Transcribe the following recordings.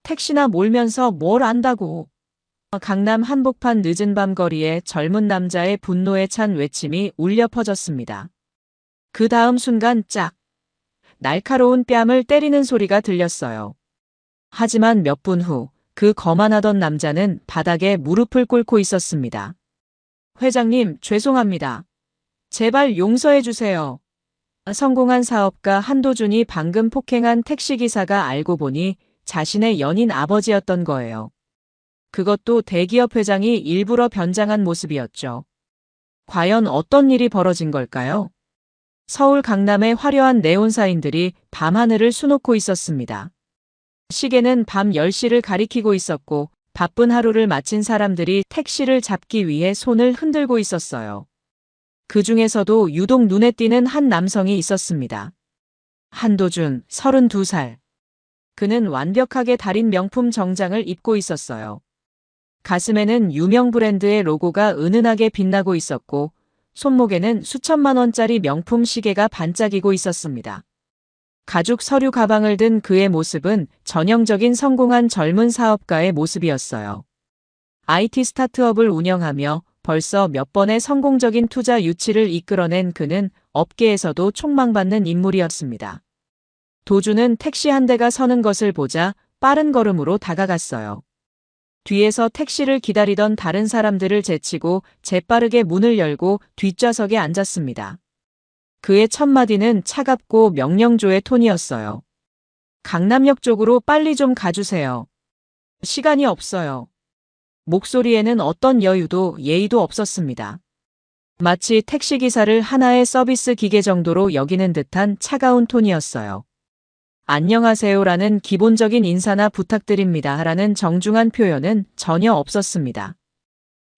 택시나 몰면서 뭘 안다고. 강남 한복판 늦은 밤 거리에 젊은 남자의 분노에 찬 외침이 울려 퍼졌습니다. 그 다음 순간 짝! 날카로운 뺨을 때리는 소리가 들렸어요. 하지만 몇 분 후 그 거만하던 남자는 바닥에 무릎을 꿇고 있었습니다. 회장님, 죄송합니다. 제발 용서해 주세요. 성공한 사업가 한도준이 방금 폭행한 택시기사가 알고 보니 자신의 연인 아버지였던 거예요. 그것도 대기업 회장이 일부러 변장한 모습이었죠. 과연 어떤 일이 벌어진 걸까요? 서울 강남의 화려한 네온사인들이 밤하늘을 수놓고 있었습니다. 시계는 밤 10시를 가리키고 있었고 바쁜 하루를 마친 사람들이 택시를 잡기 위해 손을 흔들고 있었어요. 그 중에서도 유독 눈에 띄는 한 남성이 있었습니다. 한도준, 32살. 그는 완벽하게 다린 명품 정장을 입고 있었어요. 가슴에는 유명 브랜드의 로고가 은은하게 빛나고 있었고 손목에는 수천만 원짜리 명품 시계가 반짝이고 있었습니다. 가죽 서류 가방을 든 그의 모습은 전형적인 성공한 젊은 사업가의 모습이었어요. IT 스타트업을 운영하며 벌써 몇 번의 성공적인 투자 유치를 이끌어낸 그는 업계에서도 촉망받는 인물이었습니다. 도준은 택시 한 대가 서는 것을 보자 빠른 걸음으로 다가갔어요. 뒤에서 택시를 기다리던 다른 사람들을 제치고 재빠르게 문을 열고 뒷좌석에 앉았습니다. 그의 첫 마디는 차갑고 명령조의 톤이었어요. 강남역 쪽으로 빨리 좀 가주세요. 시간이 없어요. 목소리에는 어떤 여유도 예의도 없었습니다. 마치 택시기사를 하나의 서비스 기계 정도로 여기는 듯한 차가운 톤이었어요. 안녕하세요라는 기본적인 인사나 부탁드립니다라는 정중한 표현은 전혀 없었습니다.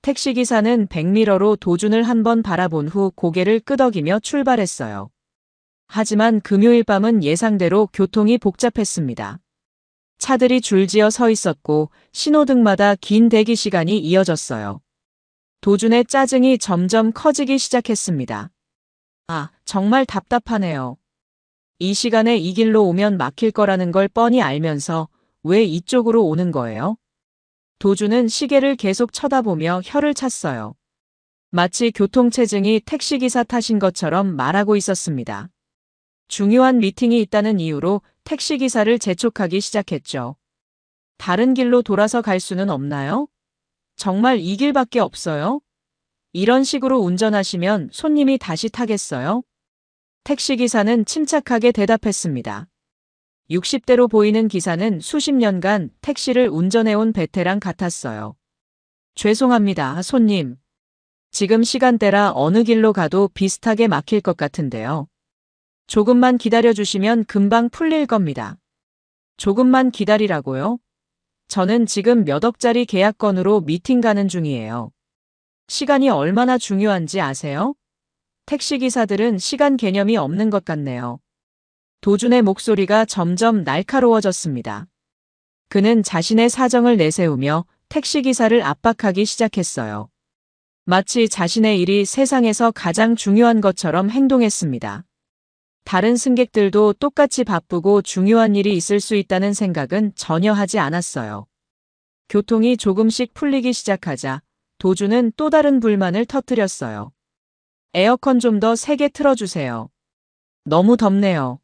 택시기사는 백미러로 도준을 한번 바라본 후 고개를 끄덕이며 출발했어요. 하지만 금요일 밤은 예상대로 교통이 복잡했습니다. 차들이 줄지어 서 있었고 신호등마다 긴 대기 시간이 이어졌어요. 도준의 짜증이 점점 커지기 시작했습니다. 아, 정말 답답하네요. 이 시간에 이 길로 오면 막힐 거라는 걸 뻔히 알면서 왜 이쪽으로 오는 거예요? 도준은 시계를 계속 쳐다보며 혀를 찼어요. 마치 교통체증이 택시기사 탓인 것처럼 말하고 있었습니다. 중요한 미팅이 있다는 이유로 택시기사를 재촉하기 시작했죠. 다른 길로 돌아서 갈 수는 없나요? 정말 이 길밖에 없어요? 이런 식으로 운전하시면 손님이 다시 타겠어요? 택시기사는 침착하게 대답했습니다. 60대로 보이는 기사는 수십 년간 택시를 운전해온 베테랑 같았어요. 죄송합니다, 손님. 지금 시간대라 어느 길로 가도 비슷하게 막힐 것 같은데요. 조금만 기다려주시면 금방 풀릴 겁니다. 조금만 기다리라고요? 저는 지금 몇 억짜리 계약 건으로 미팅 가는 중이에요. 시간이 얼마나 중요한지 아세요? 택시기사들은 시간 개념이 없는 것 같네요. 도준의 목소리가 점점 날카로워졌습니다. 그는 자신의 사정을 내세우며 택시기사를 압박하기 시작했어요. 마치 자신의 일이 세상에서 가장 중요한 것처럼 행동했습니다. 다른 승객들도 똑같이 바쁘고 중요한 일이 있을 수 있다는 생각은 전혀 하지 않았어요. 교통이 조금씩 풀리기 시작하자 도준은 또 다른 불만을 터뜨렸어요. 에어컨 좀 더 세게 틀어주세요. 너무 덥네요.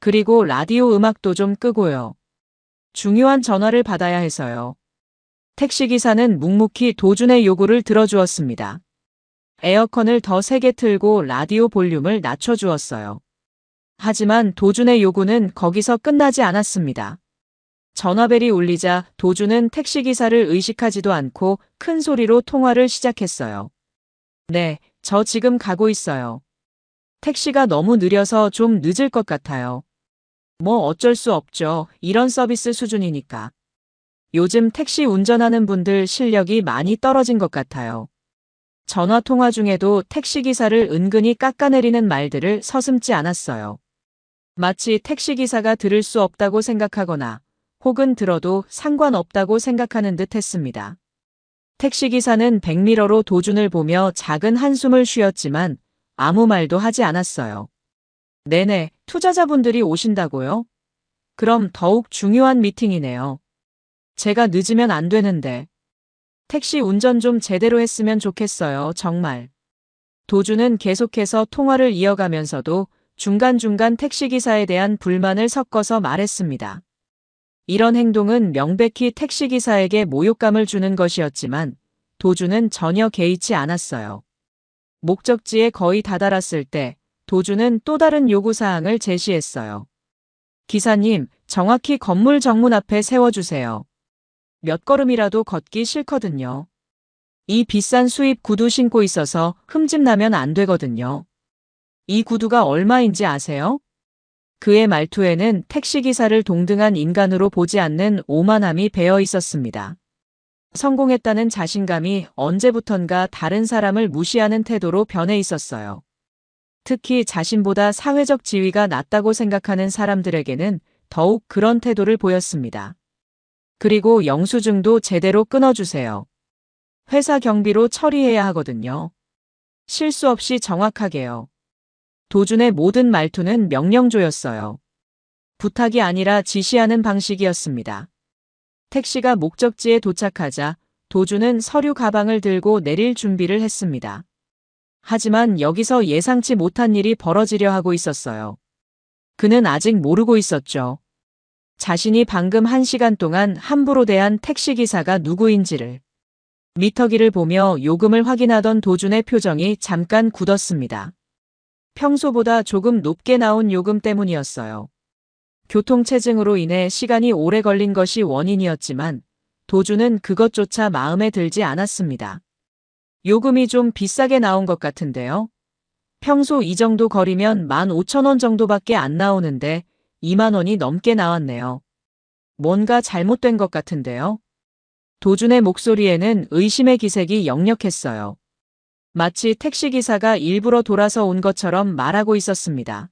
그리고 라디오 음악도 좀 끄고요. 중요한 전화를 받아야 해서요. 택시기사는 묵묵히 도준의 요구를 들어주었습니다. 에어컨을 더 세게 틀고 라디오 볼륨을 낮춰주었어요. 하지만 도준의 요구는 거기서 끝나지 않았습니다. 전화벨이 울리자 도준은 택시기사를 의식하지도 않고 큰 소리로 통화를 시작했어요. 네, 저 지금 가고 있어요. 택시가 너무 느려서 좀 늦을 것 같아요. 뭐 어쩔 수 없죠. 이런 서비스 수준이니까. 요즘 택시 운전하는 분들 실력이 많이 떨어진 것 같아요. 전화 통화 중에도 택시기사를 은근히 깎아내리는 말들을 서슴지 않았어요. 마치 택시기사가 들을 수 없다고 생각하거나 혹은 들어도 상관없다고 생각하는 듯 했습니다. 택시기사는 백미러로 도준을 보며 작은 한숨을 쉬었지만 아무 말도 하지 않았어요. 네네, 투자자분들이 오신다고요? 그럼 더욱 중요한 미팅이네요. 제가 늦으면 안 되는데. 택시 운전 좀 제대로 했으면 좋겠어요, 정말. 도주는 계속해서 통화를 이어가면서도 중간중간 택시기사에 대한 불만을 섞어서 말했습니다. 이런 행동은 명백히 택시기사에게 모욕감을 주는 것이었지만 도주는 전혀 개의치 않았어요. 목적지에 거의 다다랐을 때 도주는 또 다른 요구사항을 제시했어요. 기사님, 정확히 건물 정문 앞에 세워주세요. 몇 걸음이라도 걷기 싫거든요. 이 비싼 수입 구두 신고 있어서 흠집 나면 안 되거든요. 이 구두가 얼마인지 아세요? 그의 말투에는 택시기사를 동등한 인간으로 보지 않는 오만함이 배어 있었습니다. 성공했다는 자신감이 언제부턴가 다른 사람을 무시하는 태도로 변해 있었어요. 특히 자신보다 사회적 지위가 낮다고 생각하는 사람들에게는 더욱 그런 태도를 보였습니다. 그리고 영수증도 제대로 끊어주세요. 회사 경비로 처리해야 하거든요. 실수 없이 정확하게요. 도준의 모든 말투는 명령조였어요. 부탁이 아니라 지시하는 방식이었습니다. 택시가 목적지에 도착하자 도준은 서류 가방을 들고 내릴 준비를 했습니다. 하지만 여기서 예상치 못한 일이 벌어지려 하고 있었어요. 그는 아직 모르고 있었죠. 자신이 방금 1시간 동안 함부로 대한 택시기사가 누구인지를. 미터기를 보며 요금을 확인하던 도준의 표정이 잠깐 굳었습니다. 평소보다 조금 높게 나온 요금 때문이었어요. 교통체증으로 인해 시간이 오래 걸린 것이 원인이었지만 도준은 그것조차 마음에 들지 않았습니다. 요금이 좀 비싸게 나온 것 같은데요. 평소 이 정도 거리면 15,000원 정도밖에 안 나오는데 2만 원이 넘게 나왔네요. 뭔가 잘못된 것 같은데요. 도준의 목소리에는 의심의 기색이 역력했어요. 마치 택시기사가 일부러 돌아서 온 것처럼 말하고 있었습니다.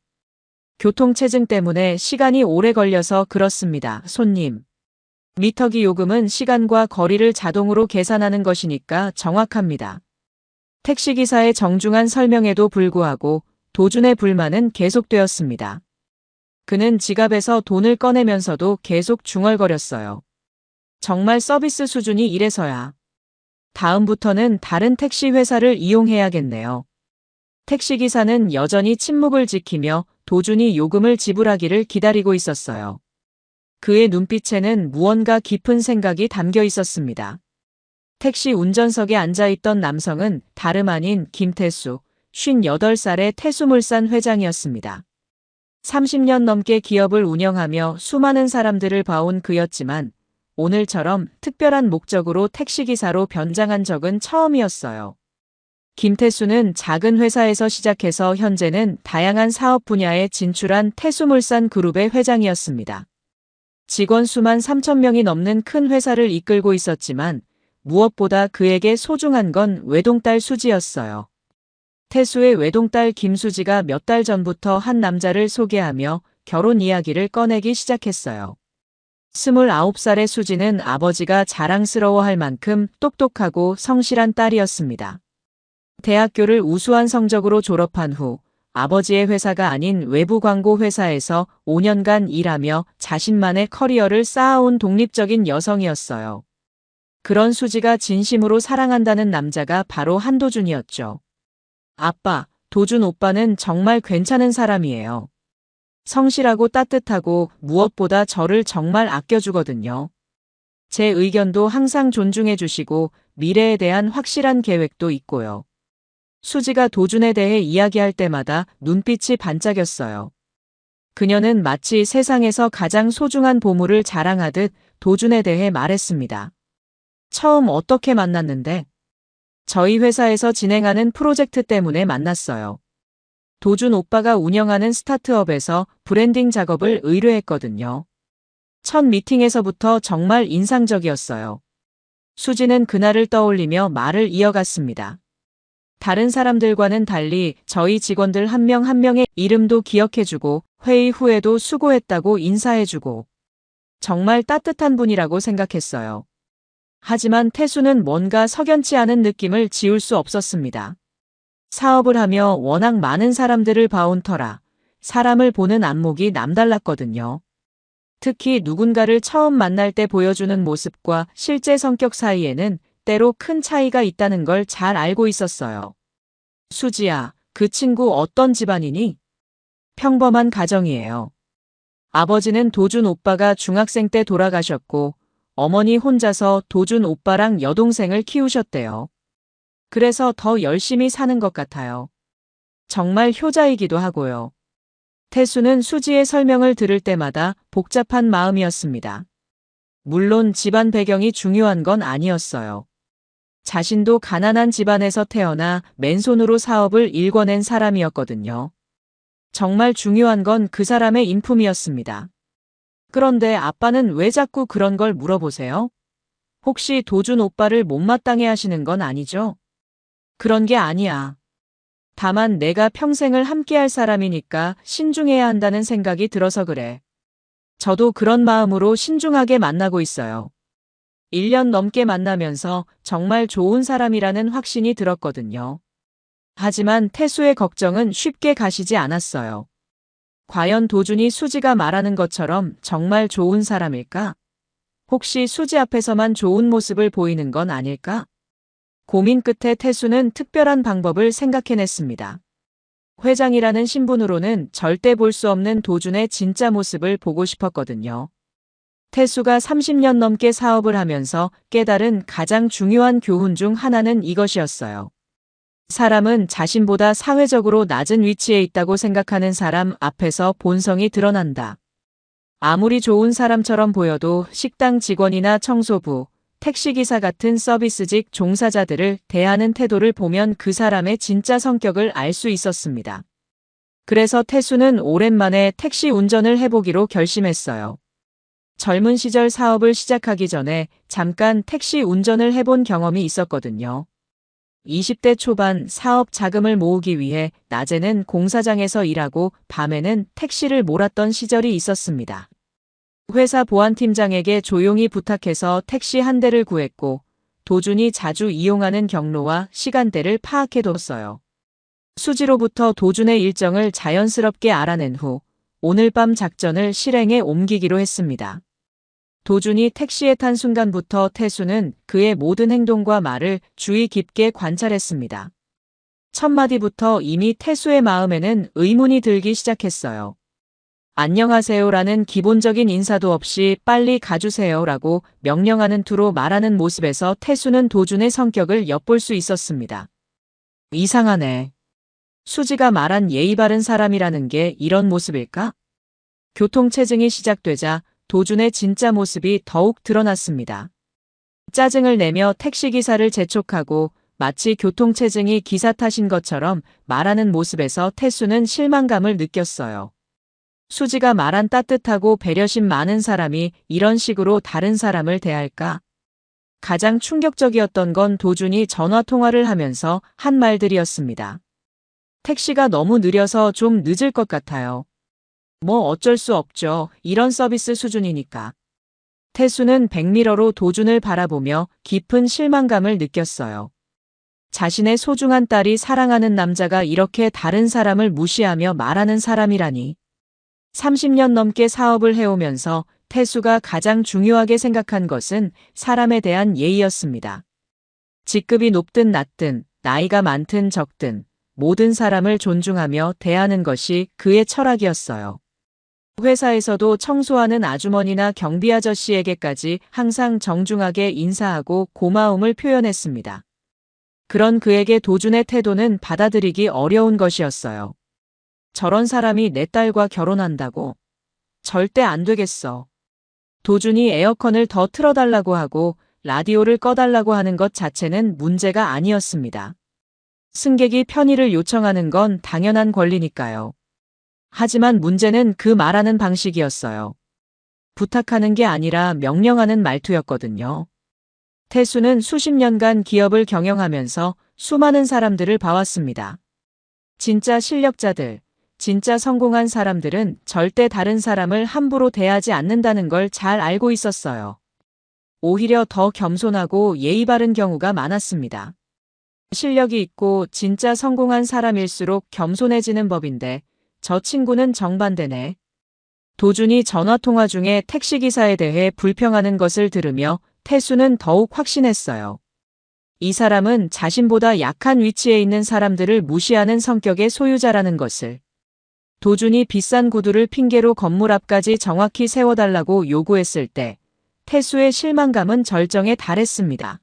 교통체증 때문에 시간이 오래 걸려서 그렇습니다, 손님. 미터기 요금은 시간과 거리를 자동으로 계산하는 것이니까 정확합니다. 택시기사의 정중한 설명에도 불구하고 도준의 불만은 계속되었습니다. 그는 지갑에서 돈을 꺼내면서도 계속 중얼거렸어요. 정말 서비스 수준이 이래서야. 다음부터는 다른 택시 회사를 이용해야겠네요. 택시기사는 여전히 침묵을 지키며 도준이 요금을 지불하기를 기다리고 있었어요. 그의 눈빛에는 무언가 깊은 생각이 담겨 있었습니다. 택시 운전석에 앉아있던 남성은 다름 아닌 김태수, 58살의 태수물산 회장이었습니다. 30년 넘게 기업을 운영하며 수많은 사람들을 봐온 그였지만 오늘처럼 특별한 목적으로 택시기사로 변장한 적은 처음이었어요. 김태수는 작은 회사에서 시작해서 현재는 다양한 사업 분야에 진출한 태수물산 그룹의 회장이었습니다. 직원 수만 3,000명이 넘는 큰 회사를 이끌고 있었지만 무엇보다 그에게 소중한 건 외동딸 수지였어요. 태수의 외동딸 김수지가 몇 달 전부터 한 남자를 소개하며 결혼 이야기를 꺼내기 시작했어요. 29살의 수지는 아버지가 자랑스러워할 만큼 똑똑하고 성실한 딸이었습니다. 대학교를 우수한 성적으로 졸업한 후 아버지의 회사가 아닌 외부 광고 회사에서 5년간 일하며 자신만의 커리어를 쌓아온 독립적인 여성이었어요. 그런 수지가 진심으로 사랑한다는 남자가 바로 한도준이었죠. 아빠, 도준 오빠는 정말 괜찮은 사람이에요. 성실하고 따뜻하고 무엇보다 저를 정말 아껴주거든요. 제 의견도 항상 존중해 주시고 미래에 대한 확실한 계획도 있고요. 수지가 도준에 대해 이야기할 때마다 눈빛이 반짝였어요. 그녀는 마치 세상에서 가장 소중한 보물을 자랑하듯 도준에 대해 말했습니다. 처음 어떻게 만났는데? 저희 회사에서 진행하는 프로젝트 때문에 만났어요. 도준 오빠가 운영하는 스타트업에서 브랜딩 작업을 의뢰했거든요. 첫 미팅에서부터 정말 인상적이었어요. 수지는 그날을 떠올리며 말을 이어갔습니다. 다른 사람들과는 달리 저희 직원들 한 명 한 명의 이름도 기억해주고 회의 후에도 수고했다고 인사해주고 정말 따뜻한 분이라고 생각했어요. 하지만 태수는 뭔가 석연치 않은 느낌을 지울 수 없었습니다. 사업을 하며 워낙 많은 사람들을 봐온 터라 사람을 보는 안목이 남달랐거든요. 특히 누군가를 처음 만날 때 보여주는 모습과 실제 성격 사이에는 때로 큰 차이가 있다는 걸 잘 알고 있었어요. 수지야, 그 친구 어떤 집안이니? 평범한 가정이에요. 아버지는 도준 오빠가 중학생 때 돌아가셨고, 어머니 혼자서 도준 오빠랑 여동생을 키우셨대요. 그래서 더 열심히 사는 것 같아요. 정말 효자이기도 하고요. 태수는 수지의 설명을 들을 때마다 복잡한 마음이었습니다. 물론 집안 배경이 중요한 건 아니었어요. 자신도 가난한 집안에서 태어나 맨손으로 사업을 일궈낸 사람이었거든요. 정말 중요한 건 그 사람의 인품이었습니다. 그런데 아빠는 왜 자꾸 그런 걸 물어보세요? 혹시 도준 오빠를 못마땅해 하시는 건 아니죠? 그런 게 아니야. 다만 내가 평생을 함께할 사람이니까 신중해야 한다는 생각이 들어서 그래. 저도 그런 마음으로 신중하게 만나고 있어요. 1년 넘게 만나면서 정말 좋은 사람이라는 확신이 들었거든요. 하지만 태수의 걱정은 쉽게 가시지 않았어요. 과연 도준이 수지가 말하는 것처럼 정말 좋은 사람일까? 혹시 수지 앞에서만 좋은 모습을 보이는 건 아닐까? 고민 끝에 태수는 특별한 방법을 생각해냈습니다. 회장이라는 신분으로는 절대 볼 수 없는 도준의 진짜 모습을 보고 싶었거든요. 태수가 30년 넘게 사업을 하면서 깨달은 가장 중요한 교훈 중 하나는 이것이었어요. 사람은 자신보다 사회적으로 낮은 위치에 있다고 생각하는 사람 앞에서 본성이 드러난다. 아무리 좋은 사람처럼 보여도 식당 직원이나 청소부, 택시기사 같은 서비스직 종사자들을 대하는 태도를 보면 그 사람의 진짜 성격을 알 수 있었습니다. 그래서 태수는 오랜만에 택시 운전을 해보기로 결심했어요. 젊은 시절 사업을 시작하기 전에 잠깐 택시 운전을 해본 경험이 있었거든요. 20대 초반 사업 자금을 모으기 위해 낮에는 공사장에서 일하고 밤에는 택시를 몰았던 시절이 있었습니다. 회사 보안팀장에게 조용히 부탁해서 택시 한 대를 구했고 도준이 자주 이용하는 경로와 시간대를 파악해뒀어요. 수지로부터 도준의 일정을 자연스럽게 알아낸 후 오늘 밤 작전을 실행에 옮기기로 했습니다. 도준이 택시에 탄 순간부터 태수는 그의 모든 행동과 말을 주의 깊게 관찰했습니다. 첫 마디부터 이미 태수의 마음에는 의문이 들기 시작했어요. 안녕하세요라는 기본적인 인사도 없이 빨리 가주세요라고 명령하는 투로 말하는 모습에서 태수는 도준의 성격을 엿볼 수 있었습니다. 이상하네. 수지가 말한 예의 바른 사람이라는 게 이런 모습일까? 교통체증이 시작되자 도준의 진짜 모습이 더욱 드러났습니다. 짜증을 내며 택시기사를 재촉하고 마치 교통체증이 기사 탓인 것처럼 말하는 모습에서 태수는 실망감을 느꼈어요. 수지가 말한 따뜻하고 배려심 많은 사람이 이런 식으로 다른 사람을 대할까? 가장 충격적이었던 건 도준이 전화통화를 하면서 한 말들이었습니다. 택시가 너무 느려서 좀 늦을 것 같아요. 뭐 어쩔 수 없죠. 이런 서비스 수준이니까. 태수는 백미러로 도준을 바라보며 깊은 실망감을 느꼈어요. 자신의 소중한 딸이 사랑하는 남자가 이렇게 다른 사람을 무시하며 말하는 사람이라니. 30년 넘게 사업을 해오면서 태수가 가장 중요하게 생각한 것은 사람에 대한 예의였습니다. 직급이 높든 낮든 나이가 많든 적든 모든 사람을 존중하며 대하는 것이 그의 철학이었어요. 회사에서도 청소하는 아주머니나 경비 아저씨에게까지 항상 정중하게 인사하고 고마움을 표현했습니다. 그런 그에게 도준의 태도는 받아들이기 어려운 것이었어요. 저런 사람이 내 딸과 결혼한다고? 절대 안 되겠어. 도준이 에어컨을 더 틀어달라고 하고 라디오를 꺼달라고 하는 것 자체는 문제가 아니었습니다. 승객이 편의를 요청하는 건 당연한 권리니까요. 하지만 문제는 그 말하는 방식이었어요. 부탁하는 게 아니라 명령하는 말투였거든요. 태수는 수십 년간 기업을 경영하면서 수많은 사람들을 봐왔습니다. 진짜 실력자들, 진짜 성공한 사람들은 절대 다른 사람을 함부로 대하지 않는다는 걸 잘 알고 있었어요. 오히려 더 겸손하고 예의 바른 경우가 많았습니다. 실력이 있고 진짜 성공한 사람일수록 겸손해지는 법인데 저 친구는 정반대네. 도준이 전화통화 중에 택시기사에 대해 불평하는 것을 들으며 태수는 더욱 확신했어요. 이 사람은 자신보다 약한 위치에 있는 사람들을 무시하는 성격의 소유자라는 것을. 도준이 비싼 구두를 핑계로 건물 앞까지 정확히 세워달라고 요구했을 때 태수의 실망감은 절정에 달했습니다.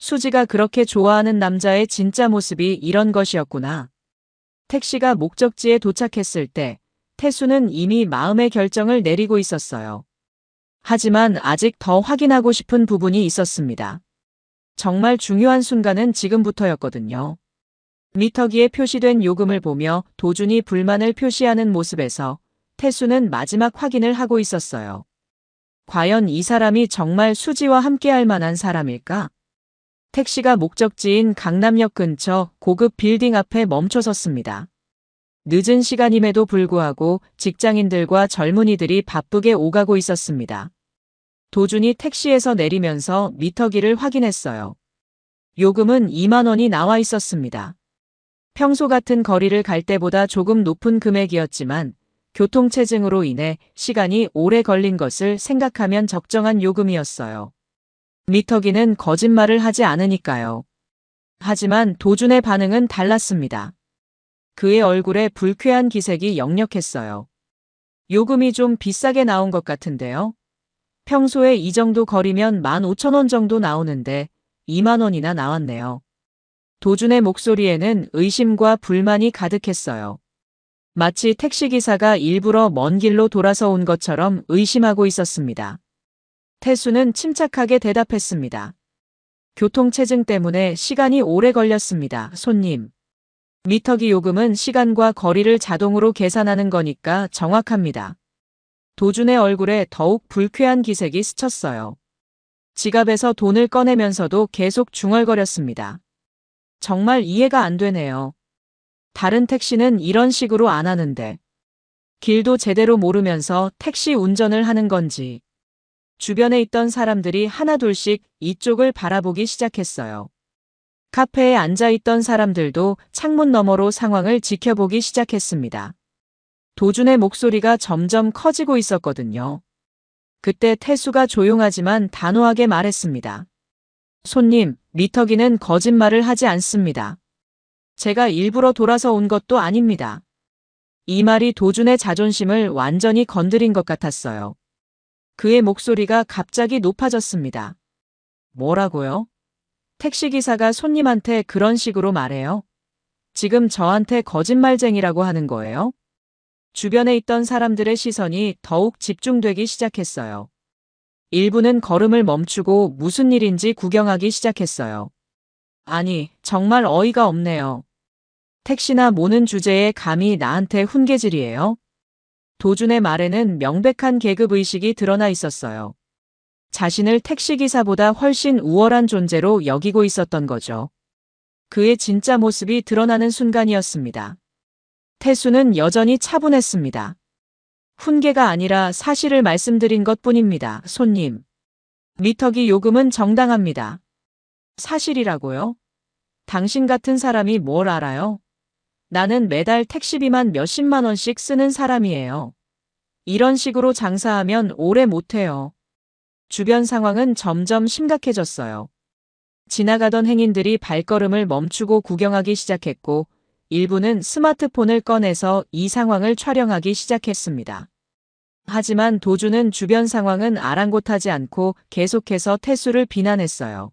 수지가 그렇게 좋아하는 남자의 진짜 모습이 이런 것이었구나. 택시가 목적지에 도착했을 때 태수는 이미 마음의 결정을 내리고 있었어요. 하지만 아직 더 확인하고 싶은 부분이 있었습니다. 정말 중요한 순간은 지금부터였거든요. 미터기에 표시된 요금을 보며 도준이 불만을 표시하는 모습에서 태수는 마지막 확인을 하고 있었어요. 과연 이 사람이 정말 수지와 함께할 만한 사람일까? 택시가 목적지인 강남역 근처 고급 빌딩 앞에 멈춰섰습니다. 늦은 시간임에도 불구하고 직장인들과 젊은이들이 바쁘게 오가고 있었습니다. 도준이 택시에서 내리면서 미터기를 확인했어요. 요금은 2만 원이 나와 있었습니다. 평소 같은 거리를 갈 때보다 조금 높은 금액이었지만 교통체증으로 인해 시간이 오래 걸린 것을 생각하면 적정한 요금이었어요. 미터기는 거짓말을 하지 않으니까요. 하지만 도준의 반응은 달랐습니다. 그의 얼굴에 불쾌한 기색이 역력했어요. 요금이 좀 비싸게 나온 것 같은데요. 평소에 이 정도 거리면 15,000원 정도 나오는데 2만 원이나 나왔네요. 도준의 목소리에는 의심과 불만이 가득했어요. 마치 택시기사가 일부러 먼 길로 돌아서 온 것처럼 의심하고 있었습니다. 태수는 침착하게 대답했습니다. 교통체증 때문에 시간이 오래 걸렸습니다, 손님. 미터기 요금은 시간과 거리를 자동으로 계산하는 거니까 정확합니다. 도준의 얼굴에 더욱 불쾌한 기색이 스쳤어요. 지갑에서 돈을 꺼내면서도 계속 중얼거렸습니다. 정말 이해가 안 되네요. 다른 택시는 이런 식으로 안 하는데. 길도 제대로 모르면서 택시 운전을 하는 건지. 주변에 있던 사람들이 하나둘씩 이쪽을 바라보기 시작했어요. 카페에 앉아있던 사람들도 창문 너머로 상황을 지켜보기 시작했습니다. 도준의 목소리가 점점 커지고 있었거든요. 그때 태수가 조용하지만 단호하게 말했습니다. 손님, 미터기는 거짓말을 하지 않습니다. 제가 일부러 돌아서 온 것도 아닙니다. 이 말이 도준의 자존심을 완전히 건드린 것 같았어요. 그의 목소리가 갑자기 높아졌습니다. 뭐라고요? 택시기사가 손님한테 그런 식으로 말해요? 지금 저한테 거짓말쟁이라고 하는 거예요? 주변에 있던 사람들의 시선이 더욱 집중되기 시작했어요. 일부는 걸음을 멈추고 무슨 일인지 구경하기 시작했어요. 아니, 정말 어이가 없네요. 택시나 모는 주제에 감히 나한테 훈계질이에요? 도준의 말에는 명백한 계급의식이 드러나 있었어요. 자신을 택시기사보다 훨씬 우월한 존재로 여기고 있었던 거죠. 그의 진짜 모습이 드러나는 순간이었습니다. 태수는 여전히 차분했습니다. 훈계가 아니라 사실을 말씀드린 것뿐입니다, 손님. 미터기 요금은 정당합니다. 사실이라고요? 당신 같은 사람이 뭘 알아요? 나는 매달 택시비만 몇십만 원씩 쓰는 사람이에요. 이런 식으로 장사하면 오래 못해요. 주변 상황은 점점 심각해졌어요. 지나가던 행인들이 발걸음을 멈추고 구경하기 시작했고 일부는 스마트폰을 꺼내서 이 상황을 촬영하기 시작했습니다. 하지만 도준은 주변 상황은 아랑곳하지 않고 계속해서 태수를 비난했어요.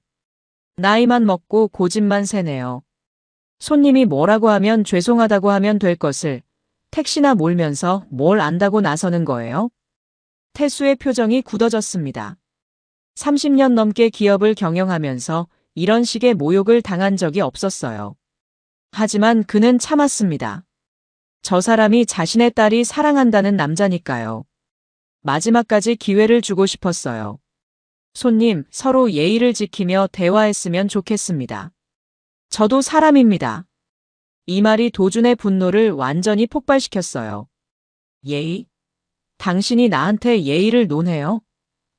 나이만 먹고 고집만 세네요. 손님이 뭐라고 하면 죄송하다고 하면 될 것을 택시나 몰면서 뭘 안다고 나서는 거예요? 태수의 표정이 굳어졌습니다. 30년 넘게 기업을 경영하면서 이런 식의 모욕을 당한 적이 없었어요. 하지만 그는 참았습니다. 저 사람이 자신의 딸이 사랑한다는 남자니까요. 마지막까지 기회를 주고 싶었어요. 손님, 서로 예의를 지키며 대화했으면 좋겠습니다. 저도 사람입니다. 이 말이 도준의 분노를 완전히 폭발시켰어요. 예의? 당신이 나한테 예의를 논해요?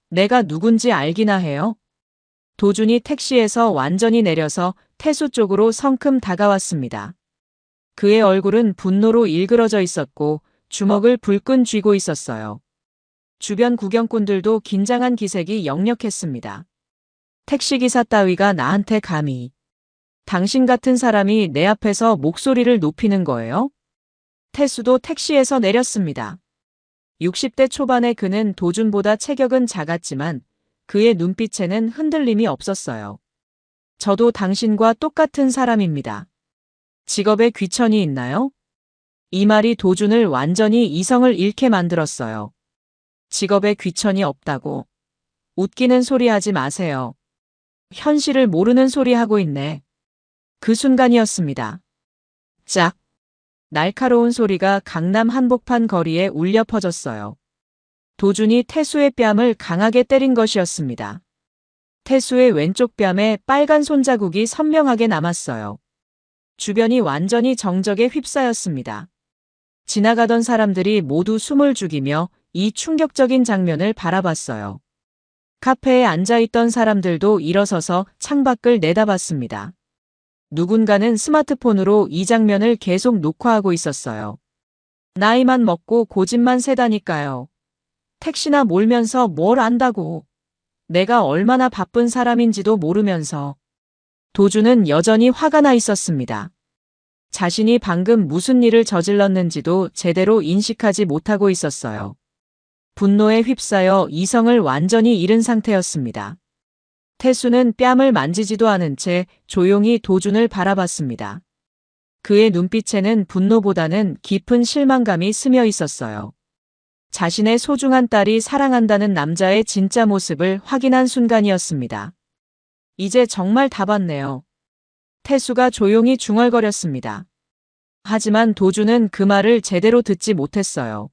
내가 누군지 알기나 해요? 도준이 택시에서 완전히 내려서 태수 쪽으로 성큼 다가왔습니다. 그의 얼굴은 분노로 일그러져 있었고 주먹을 불끈 쥐고 있었어요. 주변 구경꾼들도 긴장한 기색이 역력했습니다. 택시기사 따위가 나한테 감히. 당신 같은 사람이 내 앞에서 목소리를 높이는 거예요? 태수도 택시에서 내렸습니다. 60대 초반의 그는 도준보다 체격은 작았지만 그의 눈빛에는 흔들림이 없었어요. 저도 당신과 똑같은 사람입니다. 직업에 귀천이 있나요? 이 말이 도준을 완전히 이성을 잃게 만들었어요. 직업에 귀천이 없다고. 웃기는 소리 하지 마세요. 현실을 모르는 소리 하고 있네. 그 순간이었습니다. 짝! 날카로운 소리가 강남 한복판 거리에 울려 퍼졌어요. 도준이 태수의 뺨을 강하게 때린 것이었습니다. 태수의 왼쪽 뺨에 빨간 손자국이 선명하게 남았어요. 주변이 완전히 정적에 휩싸였습니다. 지나가던 사람들이 모두 숨을 죽이며 이 충격적인 장면을 바라봤어요. 카페에 앉아있던 사람들도 일어서서 창밖을 내다봤습니다. 누군가는 스마트폰으로 이 장면을 계속 녹화하고 있었어요. 나이만 먹고 고집만 세다니까요. 택시나 몰면서 뭘 안다고. 내가 얼마나 바쁜 사람인지도 모르면서. 도준은 여전히 화가 나 있었습니다. 자신이 방금 무슨 일을 저질렀는지도 제대로 인식하지 못하고 있었어요. 분노에 휩싸여 이성을 완전히 잃은 상태였습니다. 태수는 뺨을 만지지도 않은 채 조용히 도준을 바라봤습니다. 그의 눈빛에는 분노보다는 깊은 실망감이 스며 있었어요. 자신의 소중한 딸이 사랑한다는 남자의 진짜 모습을 확인한 순간이었습니다. 이제 정말 다 봤네요. 태수가 조용히 중얼거렸습니다. 하지만 도준은 그 말을 제대로 듣지 못했어요.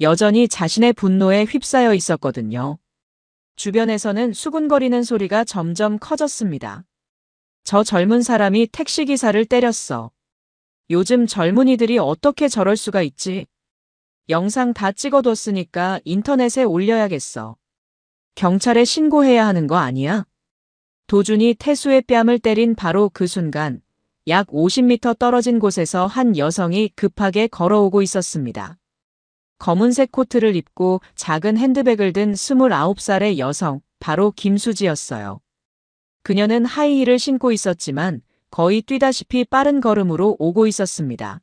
여전히 자신의 분노에 휩싸여 있었거든요. 주변에서는 수군거리는 소리가 점점 커졌습니다. 저 젊은 사람이 택시기사를 때렸어. 요즘 젊은이들이 어떻게 저럴 수가 있지? 영상 다 찍어뒀으니까 인터넷에 올려야겠어. 경찰에 신고해야 하는 거 아니야? 도준이 태수의 뺨을 때린 바로 그 순간 약 50m 떨어진 곳에서 한 여성이 급하게 걸어오고 있었습니다. 검은색 코트를 입고 작은 핸드백을 든 29살의 여성, 바로 김수지였어요. 그녀는 하이힐을 신고 있었지만 거의 뛰다시피 빠른 걸음으로 오고 있었습니다.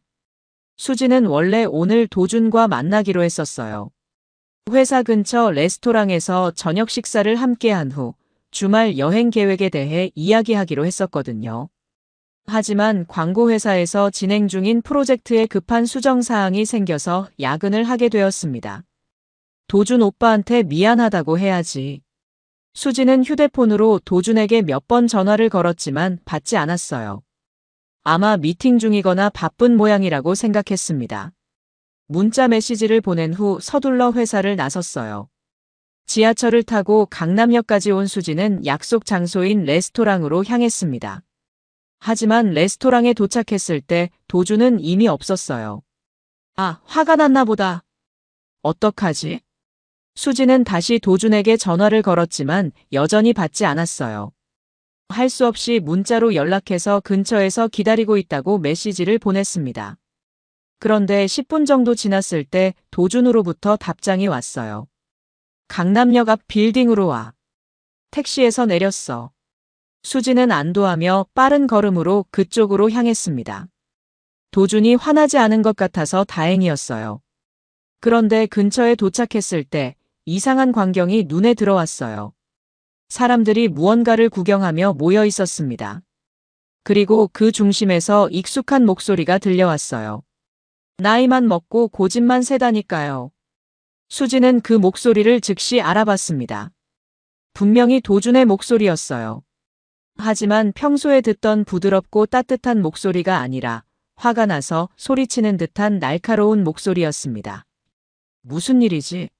수지는 원래 오늘 도준과 만나기로 했었어요. 회사 근처 레스토랑에서 저녁 식사를 함께한 후 주말 여행 계획에 대해 이야기하기로 했었거든요. 하지만 광고회사에서 진행 중인 프로젝트에 급한 수정사항이 생겨서 야근을 하게 되었습니다. 도준 오빠한테 미안하다고 해야지. 수지는 휴대폰으로 도준에게 몇 번 전화를 걸었지만 받지 않았어요. 아마 미팅 중이거나 바쁜 모양이라고 생각했습니다. 문자 메시지를 보낸 후 서둘러 회사를 나섰어요. 지하철을 타고 강남역까지 온 수지는 약속 장소인 레스토랑으로 향했습니다. 하지만 레스토랑에 도착했을 때 도준은 이미 없었어요. 아, 화가 났나 보다. 어떡하지? 수지는 다시 도준에게 전화를 걸었지만 여전히 받지 않았어요. 할 수 없이 문자로 연락해서 근처에서 기다리고 있다고 메시지를 보냈습니다. 그런데 10분 정도 지났을 때 도준으로부터 답장이 왔어요. 강남역 앞 빌딩으로 와. 택시에서 내렸어. 수지는 안도하며 빠른 걸음으로 그쪽으로 향했습니다. 도준이 화나지 않은 것 같아서 다행이었어요. 그런데 근처에 도착했을 때 이상한 광경이 눈에 들어왔어요. 사람들이 무언가를 구경하며 모여 있었습니다. 그리고 그 중심에서 익숙한 목소리가 들려왔어요. 나이만 먹고 고집만 세다니까요. 수지는 그 목소리를 즉시 알아봤습니다. 분명히 도준의 목소리였어요. 하지만 평소에 듣던 부드럽고 따뜻한 목소리가 아니라 화가 나서 소리치는 듯한 날카로운 목소리였습니다. 무슨 일이지?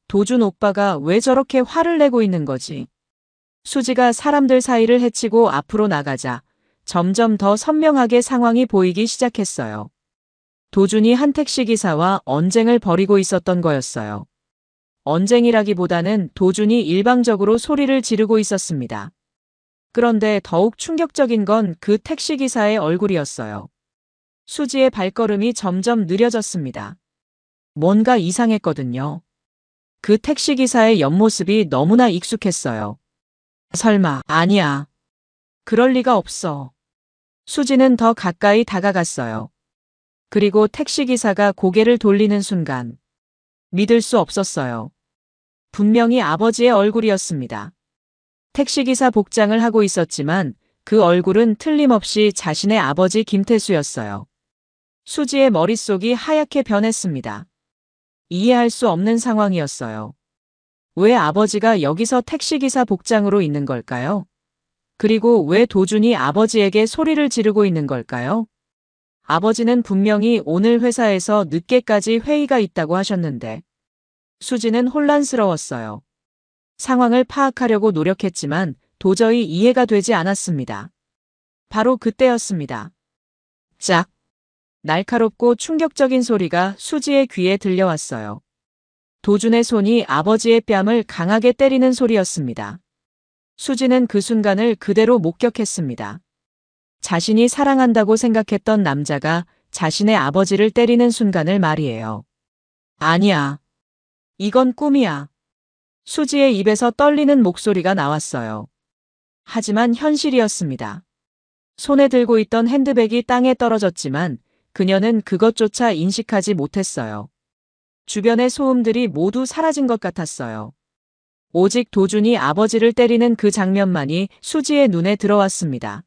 도준 오빠가 왜 저렇게 화를 내고 있는 거지? 수지가 사람들 사이를 헤치고 앞으로 나가자 점점 더 선명하게 상황이 보이기 시작했어요. 도준이 한 택시기사와 언쟁을 벌이고 있었던 거였어요. 언쟁이라기보다는 도준이 일방적으로 소리를 지르고 있었습니다. 그런데 더욱 충격적인 건 그 택시기사의 얼굴이었어요. 수지의 발걸음이 점점 느려졌습니다. 뭔가 이상했거든요. 그 택시기사의 옆모습이 너무나 익숙했어요. 설마, 아니야. 그럴 리가 없어. 수지는 더 가까이 다가갔어요. 그리고 택시기사가 고개를 돌리는 순간 믿을 수 없었어요. 분명히 아버지의 얼굴이었습니다. 택시기사 복장을 하고 있었지만 그 얼굴은 틀림없이 자신의 아버지 김태수였어요. 수지의 머릿속이 하얗게 변했습니다. 이해할 수 없는 상황이었어요. 왜 아버지가 여기서 택시기사 복장으로 있는 걸까요? 그리고 왜 도준이 아버지에게 소리를 지르고 있는 걸까요? 아버지는 분명히 오늘 회사에서 늦게까지 회의가 있다고 하셨는데 수지는 혼란스러웠어요. 상황을 파악하려고 노력했지만 도저히 이해가 되지 않았습니다. 바로 그때였습니다. 짝! 날카롭고 충격적인 소리가 수지의 귀에 들려왔어요. 도준의 손이 아버지의 뺨을 강하게 때리는 소리였습니다. 수지는 그 순간을 그대로 목격했습니다. 자신이 사랑한다고 생각했던 남자가 자신의 아버지를 때리는 순간을 말이에요. 아니야. 이건 꿈이야. 수지의 입에서 떨리는 목소리가 나왔어요. 하지만 현실이었습니다. 손에 들고 있던 핸드백이 땅에 떨어졌지만 그녀는 그것조차 인식하지 못했어요. 주변의 소음들이 모두 사라진 것 같았어요. 오직 도준이 아버지를 때리는 그 장면만이 수지의 눈에 들어왔습니다.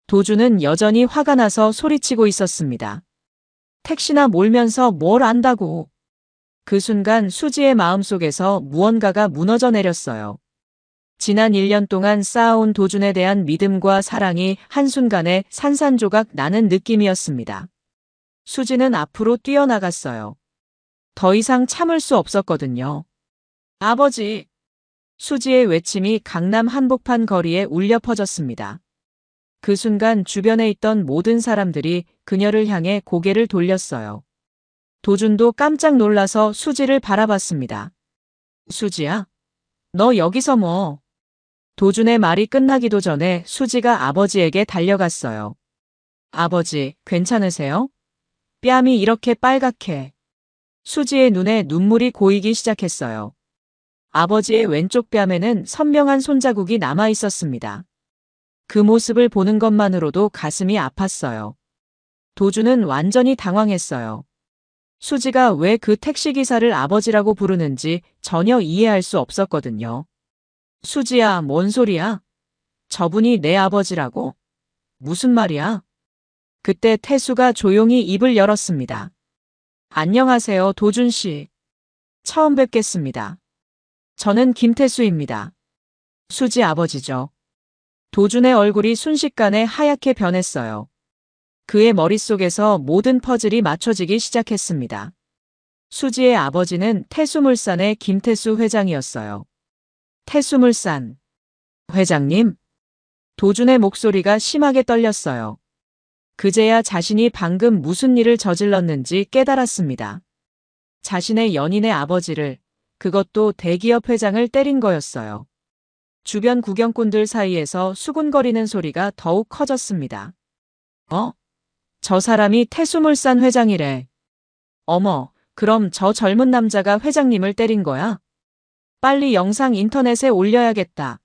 도준은 여전히 화가 나서 소리치고 있었습니다. 택시나 몰면서 뭘 안다고. 그 순간 수지의 마음속에서 무언가가 무너져 내렸어요. 지난 1년 동안 쌓아온 도준에 대한 믿음과 사랑이 한순간에 산산조각 나는 느낌이었습니다. 수지는 앞으로 뛰어나갔어요. 더 이상 참을 수 없었거든요. 아버지! 수지의 외침이 강남 한복판 거리에 울려 퍼졌습니다. 그 순간 주변에 있던 모든 사람들이 그녀를 향해 고개를 돌렸어요. 도준도 깜짝 놀라서 수지를 바라봤습니다. 수지야? 너 여기서 뭐? 도준의 말이 끝나기도 전에 수지가 아버지에게 달려갔어요. 아버지, 괜찮으세요? 뺨이 이렇게 빨갛게. 수지의 눈에 눈물이 고이기 시작했어요. 아버지의 왼쪽 뺨에는 선명한 손자국이 남아 있었습니다. 그 모습을 보는 것만으로도 가슴이 아팠어요. 도준은 완전히 당황했어요. 수지가 왜 그 택시기사를 아버지라고 부르는지 전혀 이해할 수 없었거든요. 수지야, 뭔 소리야? 저분이 내 아버지라고? 무슨 말이야? 그때 태수가 조용히 입을 열었습니다. 안녕하세요, 도준 씨. 처음 뵙겠습니다. 저는 김태수입니다. 수지 아버지죠. 도준의 얼굴이 순식간에 하얗게 변했어요. 그의 머릿속에서 모든 퍼즐이 맞춰지기 시작했습니다. 수지의 아버지는 태수물산의 김태수 회장이었어요. 태수물산. 회장님? 도준의 목소리가 심하게 떨렸어요. 그제야 자신이 방금 무슨 일을 저질렀는지 깨달았습니다. 자신의 연인의 아버지를, 그것도 대기업 회장을 때린 거였어요. 주변 구경꾼들 사이에서 수군거리는 소리가 더욱 커졌습니다. 저 사람이 태수물산 회장이래. 어머, 그럼 저 젊은 남자가 회장님을 때린 거야? 빨리 영상 인터넷에 올려야겠다.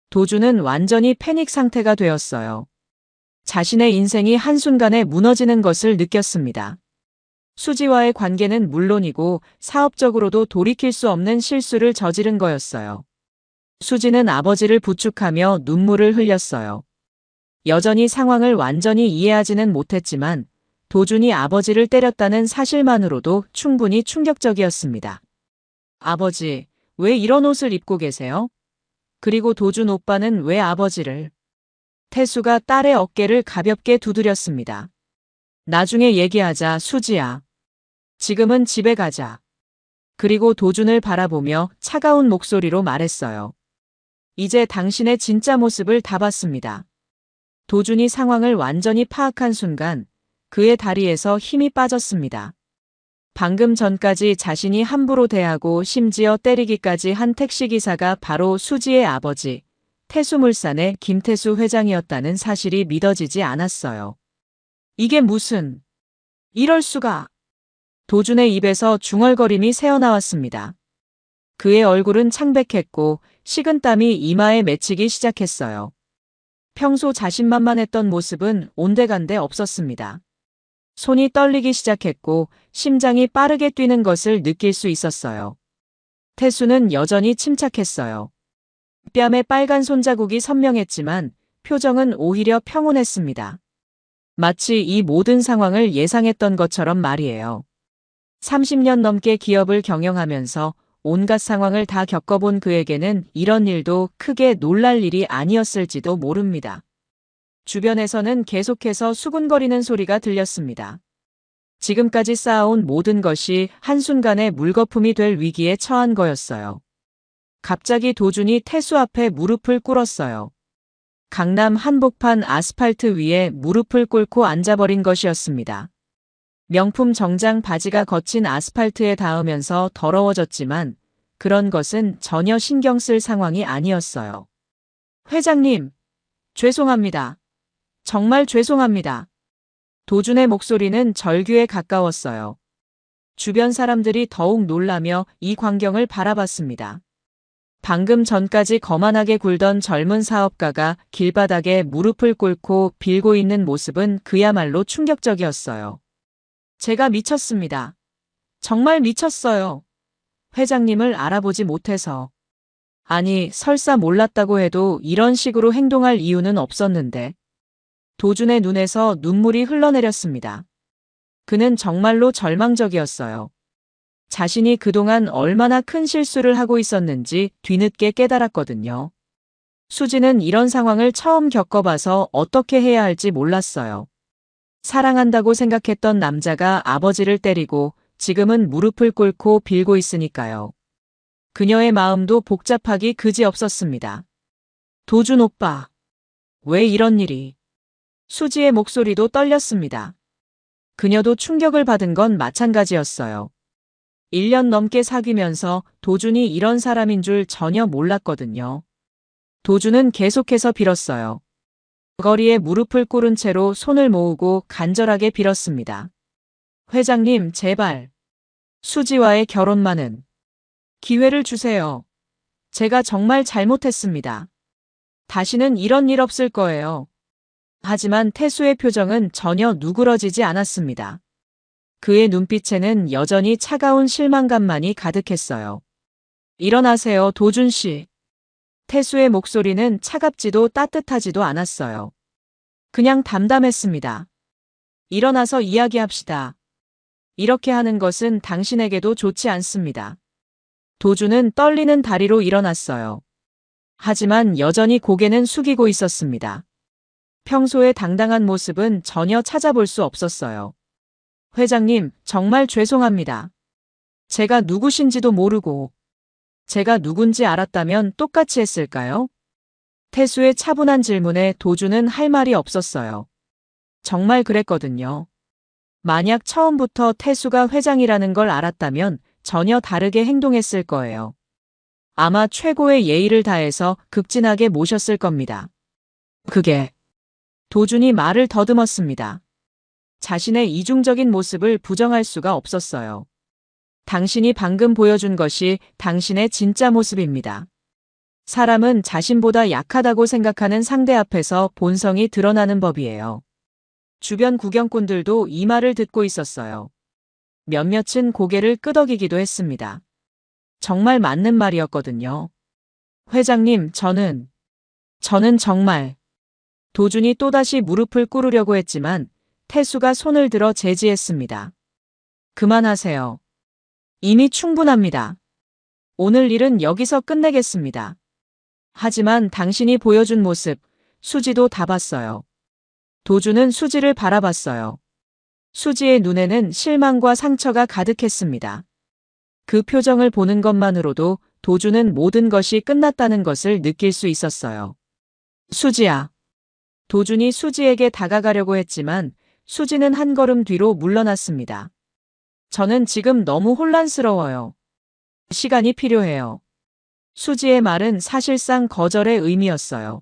도준은 완전히 패닉 상태가 되었어요. 자신의 인생이 한순간에 무너지는 것을 느꼈습니다. 수지와의 관계는 물론이고 사업적으로도 돌이킬 수 없는 실수를 저지른 거였어요. 수지는 아버지를 부축하며 눈물을 흘렸어요. 여전히 상황을 완전히 이해하지는 못했지만 도준이 아버지를 때렸다는 사실만으로도 충분히 충격적이었습니다. 아버지, 왜 이런 옷을 입고 계세요? 그리고 도준 오빠는 왜 아버지를? 태수가 딸의 어깨를 가볍게 두드렸습니다. 나중에 얘기하자, 수지야. 지금은 집에 가자. 그리고 도준을 바라보며 차가운 목소리로 말했어요. 이제 당신의 진짜 모습을 다 봤습니다. 도준이 상황을 완전히 파악한 순간 그의 다리에서 힘이 빠졌습니다. 방금 전까지 자신이 함부로 대하고 심지어 때리기까지 한 택시기사가 바로 수지의 아버지, 태수물산의 김태수 회장이었다는 사실이 믿어지지 않았어요. 이게 무슨... 이럴 수가... 도준의 입에서 중얼거림이 새어나왔습니다. 그의 얼굴은 창백했고 식은땀이 이마에 맺히기 시작했어요. 평소 자신만만했던 모습은 온데간데 없었습니다. 손이 떨리기 시작했고 심장이 빠르게 뛰는 것을 느낄 수 있었어요. 태수는 여전히 침착했어요. 뺨에 빨간 손자국이 선명했지만 표정은 오히려 평온했습니다. 마치 이 모든 상황을 예상했던 것처럼 말이에요. 30년 넘게 기업을 경영하면서 온갖 상황을 다 겪어본 그에게는 이런 일도 크게 놀랄 일이 아니었을지도 모릅니다. 주변에서는 계속해서 수군거리는 소리가 들렸습니다. 지금까지 쌓아온 모든 것이 한순간에 물거품이 될 위기에 처한 거였어요. 갑자기 도준이 태수 앞에 무릎을 꿇었어요. 강남 한복판 아스팔트 위에 무릎을 꿇고 앉아버린 것이었습니다. 명품 정장 바지가 거친 아스팔트에 닿으면서 더러워졌지만 그런 것은 전혀 신경 쓸 상황이 아니었어요. 회장님, 죄송합니다. 정말 죄송합니다. 도준의 목소리는 절규에 가까웠어요. 주변 사람들이 더욱 놀라며 이 광경을 바라봤습니다. 방금 전까지 거만하게 굴던 젊은 사업가가 길바닥에 무릎을 꿇고 빌고 있는 모습은 그야말로 충격적이었어요. 제가 미쳤습니다. 정말 미쳤어요. 회장님을 알아보지 못해서. 아니, 설사 몰랐다고 해도 이런 식으로 행동할 이유는 없었는데. 도준의 눈에서 눈물이 흘러내렸습니다. 그는 정말로 절망적이었어요. 자신이 그동안 얼마나 큰 실수를 하고 있었는지 뒤늦게 깨달았거든요. 수지는 이런 상황을 처음 겪어봐서 어떻게 해야 할지 몰랐어요. 사랑한다고 생각했던 남자가 아버지를 때리고 지금은 무릎을 꿇고 빌고 있으니까요. 그녀의 마음도 복잡하기 그지없었습니다. 도준 오빠, 왜 이런 일이? 수지의 목소리도 떨렸습니다. 그녀도 충격을 받은 건 마찬가지였어요. 1년 넘게 사귀면서 도준이 이런 사람인 줄 전혀 몰랐거든요. 도준은 계속해서 빌었어요. 거리에 무릎을 꿇은 채로 손을 모으고 간절하게 빌었습니다. 회장님, 제발. 수지와의 결혼만은 기회를 주세요. 제가 정말 잘못했습니다. 다시는 이런 일 없을 거예요. 하지만 태수의 표정은 전혀 누그러지지 않았습니다. 그의 눈빛에는 여전히 차가운 실망감만이 가득했어요. 일어나세요, 도준 씨. 태수의 목소리는 차갑지도 따뜻하지도 않았어요. 그냥 담담했습니다. 일어나서 이야기합시다. 이렇게 하는 것은 당신에게도 좋지 않습니다. 도준은 떨리는 다리로 일어났어요. 하지만 여전히 고개는 숙이고 있었습니다. 평소의 당당한 모습은 전혀 찾아볼 수 없었어요. 회장님, 정말 죄송합니다. 제가 누구신지도 모르고 제가 누군지 알았다면 똑같이 했을까요? 태수의 차분한 질문에 도준은 할 말이 없었어요. 정말 그랬거든요. 만약 처음부터 태수가 회장이라는 걸 알았다면 전혀 다르게 행동했을 거예요. 아마 최고의 예의를 다해서 극진하게 모셨을 겁니다. 그게 도준이 말을 더듬었습니다. 자신의 이중적인 모습을 부정할 수가 없었어요. 당신이 방금 보여준 것이 당신의 진짜 모습입니다. 사람은 자신보다 약하다고 생각하는 상대 앞에서 본성이 드러나는 법이에요. 주변 구경꾼들도 이 말을 듣고 있었어요. 몇몇은 고개를 끄덕이기도 했습니다. 정말 맞는 말이었거든요. 회장님, 저는 정말. 도준이 또다시 무릎을 꿇으려고 했지만 태수가 손을 들어 제지했습니다. 그만하세요. 이미 충분합니다. 오늘 일은 여기서 끝내겠습니다. 하지만 당신이 보여준 모습, 수지도 다 봤어요. 도준은 수지를 바라봤어요. 수지의 눈에는 실망과 상처가 가득했습니다. 그 표정을 보는 것만으로도 도준은 모든 것이 끝났다는 것을 느낄 수 있었어요. 수지야. 도준이 수지에게 다가가려고 했지만 수지는 한 걸음 뒤로 물러났습니다. 저는 지금 너무 혼란스러워요. 시간이 필요해요. 수지의 말은 사실상 거절의 의미였어요.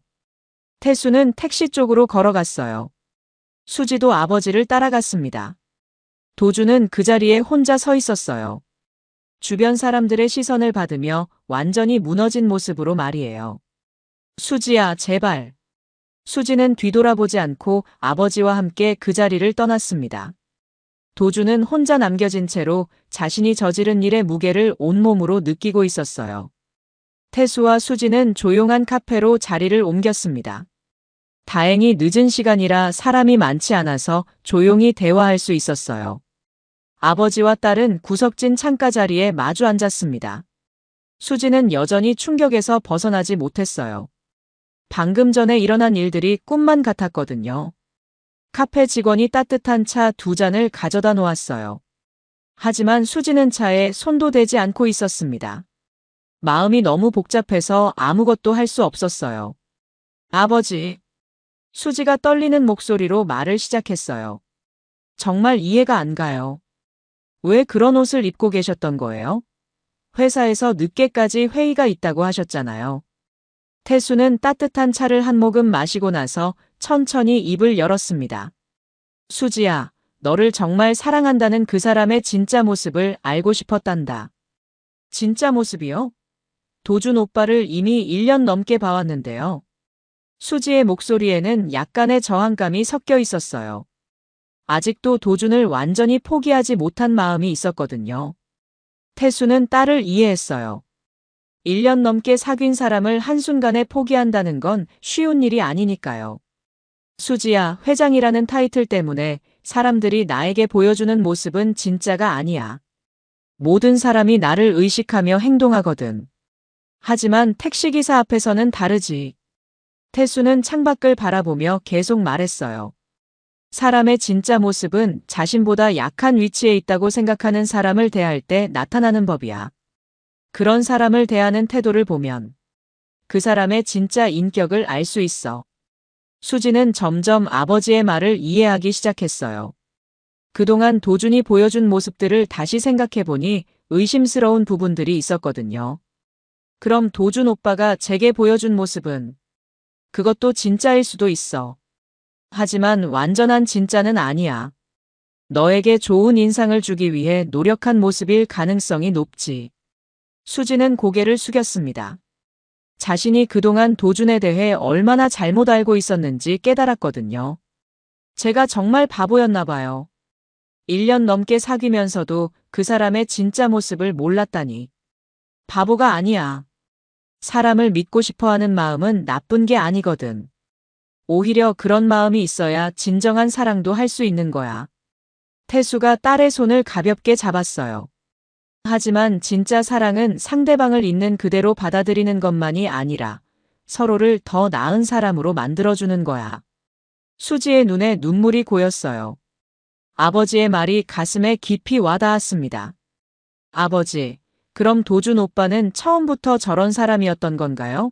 태수는 택시 쪽으로 걸어갔어요. 수지도 아버지를 따라갔습니다. 도준은 그 자리에 혼자 서 있었어요. 주변 사람들의 시선을 받으며 완전히 무너진 모습으로 말이에요. 수지야, 제발. 수지는 뒤돌아보지 않고 아버지와 함께 그 자리를 떠났습니다. 도준은 혼자 남겨진 채로 자신이 저지른 일의 무게를 온몸으로 느끼고 있었어요. 태수와 수지는 조용한 카페로 자리를 옮겼습니다. 다행히 늦은 시간이라 사람이 많지 않아서 조용히 대화할 수 있었어요. 아버지와 딸은 구석진 창가 자리에 마주 앉았습니다. 수지는 여전히 충격에서 벗어나지 못했어요. 방금 전에 일어난 일들이 꿈만 같았거든요. 카페 직원이 따뜻한 차 2잔을 가져다 놓았어요. 하지만 수지는 차에 손도 대지 않고 있었습니다. 마음이 너무 복잡해서 아무것도 할 수 없었어요. 아버지. 수지가 떨리는 목소리로 말을 시작했어요. 정말 이해가 안 가요. 왜 그런 옷을 입고 계셨던 거예요? 회사에서 늦게까지 회의가 있다고 하셨잖아요. 태수는 따뜻한 차를 한 모금 마시고 나서 천천히 입을 열었습니다. 수지야, 너를 정말 사랑한다는 그 사람의 진짜 모습을 알고 싶었단다. 진짜 모습이요? 도준 오빠를 이미 1년 넘게 봐왔는데요. 수지의 목소리에는 약간의 저항감이 섞여 있었어요. 아직도 도준을 완전히 포기하지 못한 마음이 있었거든요. 태수는 딸을 이해했어요. 1년 넘게 사귄 사람을 한순간에 포기한다는 건 쉬운 일이 아니니까요. 수지야, 회장이라는 타이틀 때문에 사람들이 나에게 보여주는 모습은 진짜가 아니야. 모든 사람이 나를 의식하며 행동하거든. 하지만 택시기사 앞에서는 다르지. 태수는 창밖을 바라보며 계속 말했어요. 사람의 진짜 모습은 자신보다 약한 위치에 있다고 생각하는 사람을 대할 때 나타나는 법이야. 그런 사람을 대하는 태도를 보면 그 사람의 진짜 인격을 알 수 있어. 수지는 점점 아버지의 말을 이해하기 시작했어요. 그동안 도준이 보여준 모습들을 다시 생각해보니 의심스러운 부분들이 있었거든요. 그럼 도준 오빠가 제게 보여준 모습은 그것도 진짜일 수도 있어. 하지만 완전한 진짜는 아니야. 너에게 좋은 인상을 주기 위해 노력한 모습일 가능성이 높지. 수지는 고개를 숙였습니다. 자신이 그동안 도준에 대해 얼마나 잘못 알고 있었는지 깨달았거든요. 제가 정말 바보였나 봐요. 1년 넘게 사귀면서도 그 사람의 진짜 모습을 몰랐다니. 바보가 아니야. 사람을 믿고 싶어 하는 마음은 나쁜 게 아니거든. 오히려 그런 마음이 있어야 진정한 사랑도 할 수 있는 거야. 태수가 딸의 손을 가볍게 잡았어요. 하지만 진짜 사랑은 상대방을 있는 그대로 받아들이는 것만이 아니라 서로를 더 나은 사람으로 만들어주는 거야. 수지의 눈에 눈물이 고였어요. 아버지의 말이 가슴에 깊이 와닿았습니다. 아버지, 그럼 도준 오빠는 처음부터 저런 사람이었던 건가요?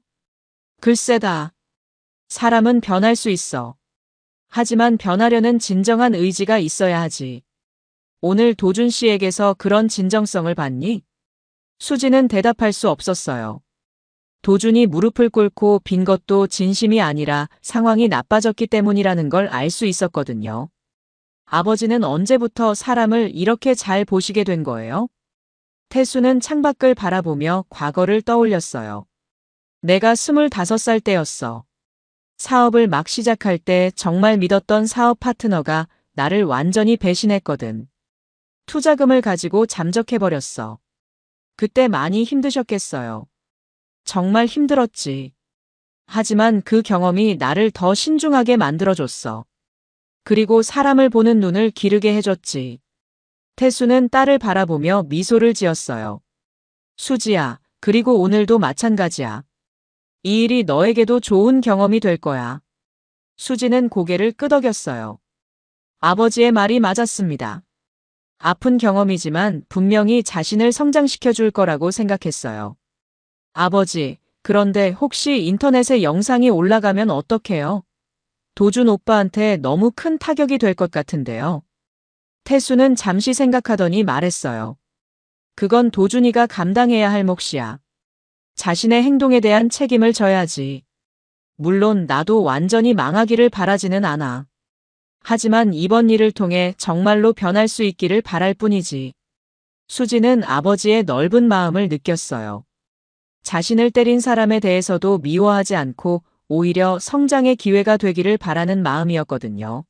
글쎄다. 사람은 변할 수 있어. 하지만 변하려는 진정한 의지가 있어야 하지. 오늘 도준 씨에게서 그런 진정성을 봤니? 수지는 대답할 수 없었어요. 도준이 무릎을 꿇고 빈 것도 진심이 아니라 상황이 나빠졌기 때문이라는 걸 알 수 있었거든요. 아버지는 언제부터 사람을 이렇게 잘 보시게 된 거예요? 태수는 창밖을 바라보며 과거를 떠올렸어요. 내가 25살 때였어. 사업을 막 시작할 때 정말 믿었던 사업 파트너가 나를 완전히 배신했거든. 투자금을 가지고 잠적해버렸어. 그때 많이 힘드셨겠어요. 정말 힘들었지. 하지만 그 경험이 나를 더 신중하게 만들어줬어. 그리고 사람을 보는 눈을 기르게 해줬지. 태수는 딸을 바라보며 미소를 지었어요. 수지야, 그리고 오늘도 마찬가지야. 이 일이 너에게도 좋은 경험이 될 거야. 수지는 고개를 끄덕였어요. 아버지의 말이 맞았습니다. 아픈 경험이지만 분명히 자신을 성장시켜 줄 거라고 생각했어요. 아버지, 그런데 혹시 인터넷에 영상이 올라가면 어떡해요? 도준 오빠한테 너무 큰 타격이 될 것 같은데요. 태수는 잠시 생각하더니 말했어요. 그건 도준이가 감당해야 할 몫이야. 자신의 행동에 대한 책임을 져야지. 물론 나도 완전히 망하기를 바라지는 않아. 하지만 이번 일을 통해 정말로 변할 수 있기를 바랄 뿐이지. 수지는 아버지의 넓은 마음을 느꼈어요. 자신을 때린 사람에 대해서도 미워하지 않고 오히려 성장의 기회가 되기를 바라는 마음이었거든요.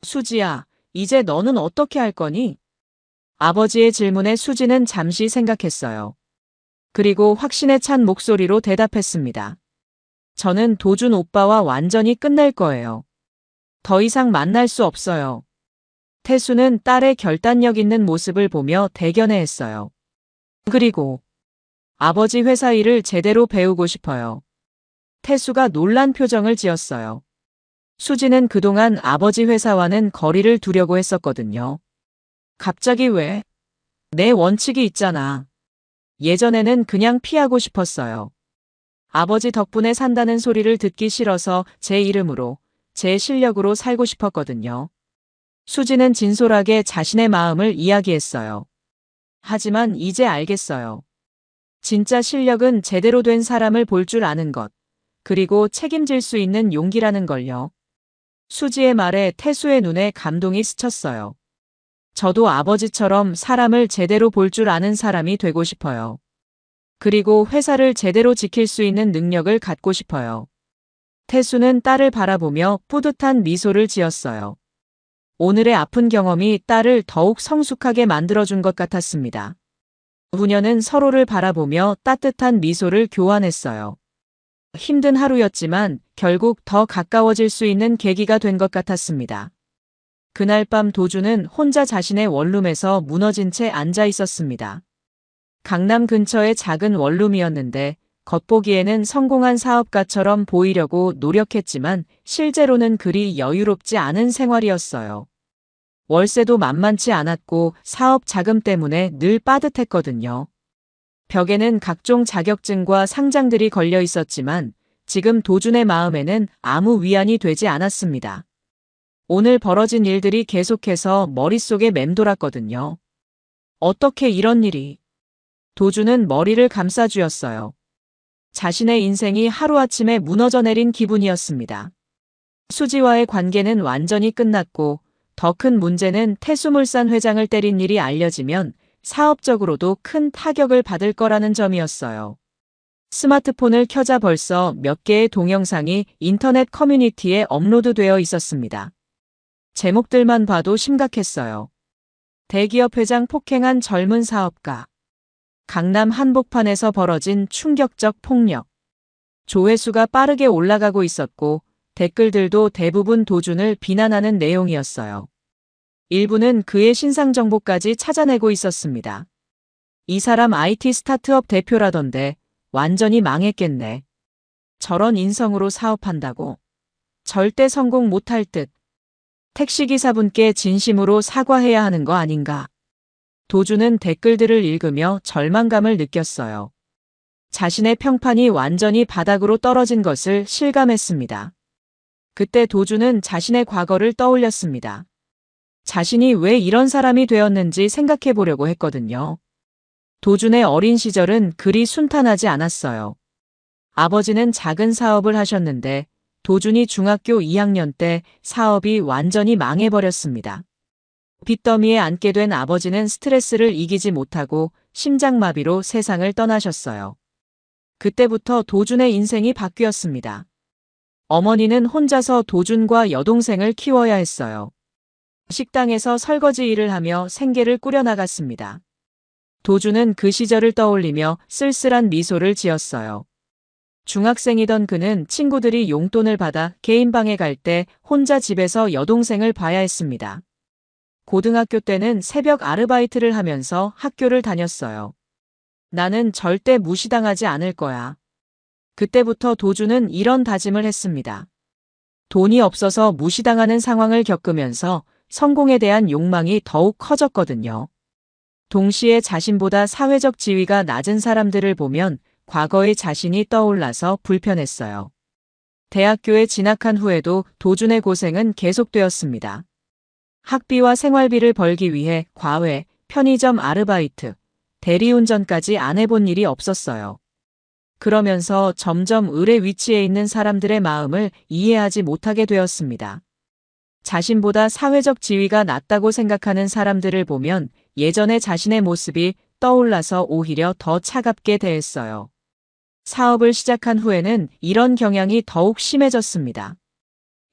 수지야, 이제 너는 어떻게 할 거니? 아버지의 질문에 수지는 잠시 생각했어요. 그리고 확신에 찬 목소리로 대답했습니다. 저는 도준 오빠와 완전히 끝낼 거예요. 더 이상 만날 수 없어요. 태수는 딸의 결단력 있는 모습을 보며 대견해했어요. 그리고 아버지 회사 일을 제대로 배우고 싶어요. 태수가 놀란 표정을 지었어요. 수지는 그동안 아버지 회사와는 거리를 두려고 했었거든요. 갑자기 왜? 내 원칙이 있잖아. 예전에는 그냥 피하고 싶었어요. 아버지 덕분에 산다는 소리를 듣기 싫어서 제 이름으로, 제 실력으로 살고 싶었거든요. 수지는 진솔하게 자신의 마음을 이야기했어요. 하지만 이제 알겠어요. 진짜 실력은 제대로 된 사람을 볼 줄 아는 것, 그리고 책임질 수 있는 용기라는 걸요. 수지의 말에 태수의 눈에 감동이 스쳤어요. 저도 아버지처럼 사람을 제대로 볼 줄 아는 사람이 되고 싶어요. 그리고 회사를 제대로 지킬 수 있는 능력을 갖고 싶어요. 태수는 딸을 바라보며 뿌듯한 미소를 지었어요. 오늘의 아픈 경험이 딸을 더욱 성숙하게 만들어준 것 같았습니다. 부녀는 서로를 바라보며 따뜻한 미소를 교환했어요. 힘든 하루였지만 결국 더 가까워질 수 있는 계기가 된 것 같았습니다. 그날 밤 도준은 혼자 자신의 원룸에서 무너진 채 앉아 있었습니다. 강남 근처의 작은 원룸이었는데 겉보기에는 성공한 사업가처럼 보이려고 노력했지만 실제로는 그리 여유롭지 않은 생활이었어요. 월세도 만만치 않았고 사업 자금 때문에 늘 빠듯했거든요. 벽에는 각종 자격증과 상장들이 걸려 있었지만 지금 도준의 마음에는 아무 위안이 되지 않았습니다. 오늘 벌어진 일들이 계속해서 머릿속에 맴돌았거든요. 어떻게 이런 일이? 도준은 머리를 감싸쥐었어요. 자신의 인생이 하루아침에 무너져 내린 기분이었습니다. 수지와의 관계는 완전히 끝났고 더 큰 문제는 태수물산 회장을 때린 일이 알려지면 사업적으로도 큰 타격을 받을 거라는 점이었어요. 스마트폰을 켜자 벌써 몇 개의 동영상이 인터넷 커뮤니티에 업로드되어 있었습니다. 제목들만 봐도 심각했어요. 대기업 회장 폭행한 젊은 사업가. 강남 한복판에서 벌어진 충격적 폭력. 조회수가 빠르게 올라가고 있었고 댓글들도 대부분 도준을 비난하는 내용이었어요. 일부는 그의 신상 정보까지 찾아내고 있었습니다. 이 사람 IT 스타트업 대표라던데 완전히 망했겠네. 저런 인성으로 사업한다고? 절대 성공 못할 듯. 택시기사분께 진심으로 사과해야 하는 거 아닌가? 도준은 댓글들을 읽으며 절망감을 느꼈어요. 자신의 평판이 완전히 바닥으로 떨어진 것을 실감했습니다. 그때 도준은 자신의 과거를 떠올렸습니다. 자신이 왜 이런 사람이 되었는지 생각해 보려고 했거든요. 도준의 어린 시절은 그리 순탄하지 않았어요. 아버지는 작은 사업을 하셨는데 도준이 중학교 2학년 때 사업이 완전히 망해버렸습니다. 빚더미에 앉게 된 아버지는 스트레스를 이기지 못하고 심장마비로 세상을 떠나셨어요. 그때부터 도준의 인생이 바뀌었습니다. 어머니는 혼자서 도준과 여동생을 키워야 했어요. 식당에서 설거지 일을 하며 생계를 꾸려나갔습니다. 도준은 그 시절을 떠올리며 쓸쓸한 미소를 지었어요. 중학생이던 그는 친구들이 용돈을 받아 개인방에 갈 때 혼자 집에서 여동생을 봐야 했습니다. 고등학교 때는 새벽 아르바이트를 하면서 학교를 다녔어요. 나는 절대 무시당하지 않을 거야. 그때부터 도준은 이런 다짐을 했습니다. 돈이 없어서 무시당하는 상황을 겪으면서 성공에 대한 욕망이 더욱 커졌거든요. 동시에 자신보다 사회적 지위가 낮은 사람들을 보면 과거의 자신이 떠올라서 불편했어요. 대학교에 진학한 후에도 도준의 고생은 계속되었습니다. 학비와 생활비를 벌기 위해 과외, 편의점 아르바이트, 대리운전까지 안 해본 일이 없었어요. 그러면서 점점 을의 위치에 있는 사람들의 마음을 이해하지 못하게 되었습니다. 자신보다 사회적 지위가 낮다고 생각하는 사람들을 보면 예전의 자신의 모습이 떠올라서 오히려 더 차갑게 대했어요. 사업을 시작한 후에는 이런 경향이 더욱 심해졌습니다.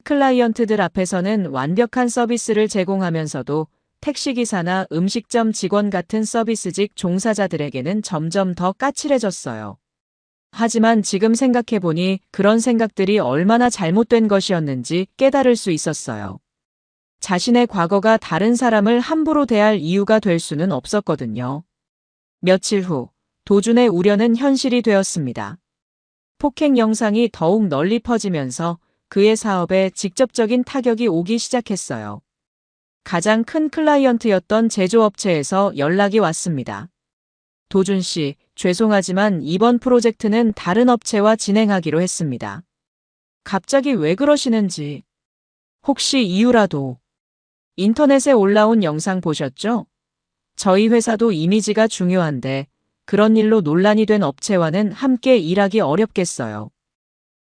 클라이언트들 앞에서는 완벽한 서비스를 제공하면서도 택시기사나 음식점 직원 같은 서비스직 종사자들에게는 점점 더 까칠해졌어요. 하지만 지금 생각해보니 그런 생각들이 얼마나 잘못된 것이었는지 깨달을 수 있었어요. 자신의 과거가 다른 사람을 함부로 대할 이유가 될 수는 없었거든요. 며칠 후, 도준의 우려는 현실이 되었습니다. 폭행 영상이 더욱 널리 퍼지면서 그의 사업에 직접적인 타격이 오기 시작했어요. 가장 큰 클라이언트였던 제조업체에서 연락이 왔습니다. 도준 씨, 죄송하지만 이번 프로젝트는 다른 업체와 진행하기로 했습니다. 갑자기 왜 그러시는지. 혹시 이유라도. 인터넷에 올라온 영상 보셨죠? 저희 회사도 이미지가 중요한데 그런 일로 논란이 된 업체와는 함께 일하기 어렵겠어요.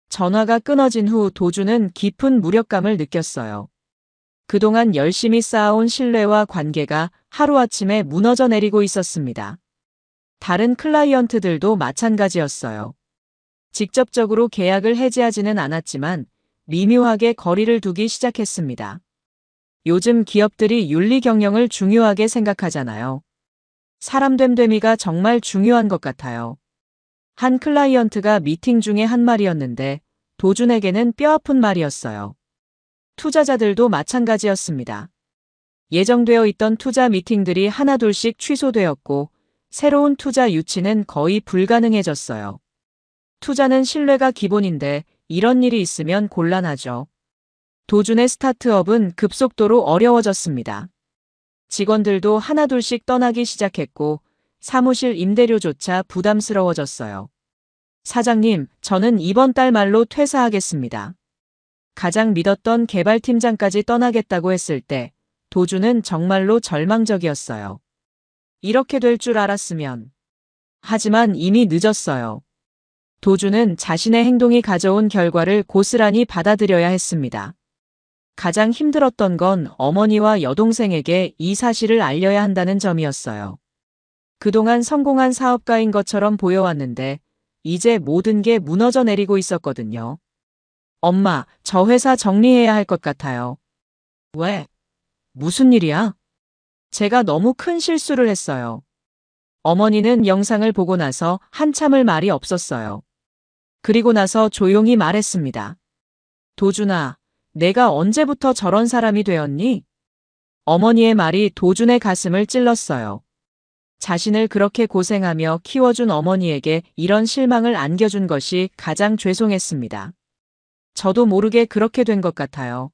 전화가 끊어진 후 도준은 깊은 무력감을 느꼈어요. 그동안 열심히 쌓아온 신뢰와 관계가 하루아침에 무너져 내리고 있었습니다. 다른 클라이언트들도 마찬가지였어요. 직접적으로 계약을 해지하지는 않았지만 미묘하게 거리를 두기 시작했습니다. 요즘 기업들이 윤리 경영을 중요하게 생각하잖아요. 사람 됨됨이가 정말 중요한 것 같아요. 한 클라이언트가 미팅 중에 한 말이었는데 도준에게는 뼈아픈 말이었어요. 투자자들도 마찬가지였습니다. 예정되어 있던 투자 미팅들이 하나둘씩 취소되었고 새로운 투자 유치는 거의 불가능해졌어요. 투자는 신뢰가 기본인데 이런 일이 있으면 곤란하죠. 도준의 스타트업은 급속도로 어려워졌습니다. 직원들도 하나둘씩 떠나기 시작했고 사무실 임대료조차 부담스러워졌어요. 사장님, 저는 이번 달 말로 퇴사하겠습니다. 가장 믿었던 개발팀장까지 떠나겠다고 했을 때 도준은 정말로 절망적이었어요. 이렇게 될 줄 알았으면. 하지만 이미 늦었어요. 도준은 자신의 행동이 가져온 결과를 고스란히 받아들여야 했습니다. 가장 힘들었던 건 어머니와 여동생에게 이 사실을 알려야 한다는 점이었어요. 그동안 성공한 사업가인 것처럼 보여왔는데 이제 모든 게 무너져 내리고 있었거든요. 엄마, 저 회사 정리해야 할 것 같아요. 왜? 무슨 일이야? 제가 너무 큰 실수를 했어요. 어머니는 영상을 보고 나서 한참을 말이 없었어요. 그리고 나서 조용히 말했습니다. 도준아, 내가 언제부터 저런 사람이 되었니? 어머니의 말이 도준의 가슴을 찔렀어요. 자신을 그렇게 고생하며 키워준 어머니에게 이런 실망을 안겨준 것이 가장 죄송했습니다. 저도 모르게 그렇게 된 것 같아요.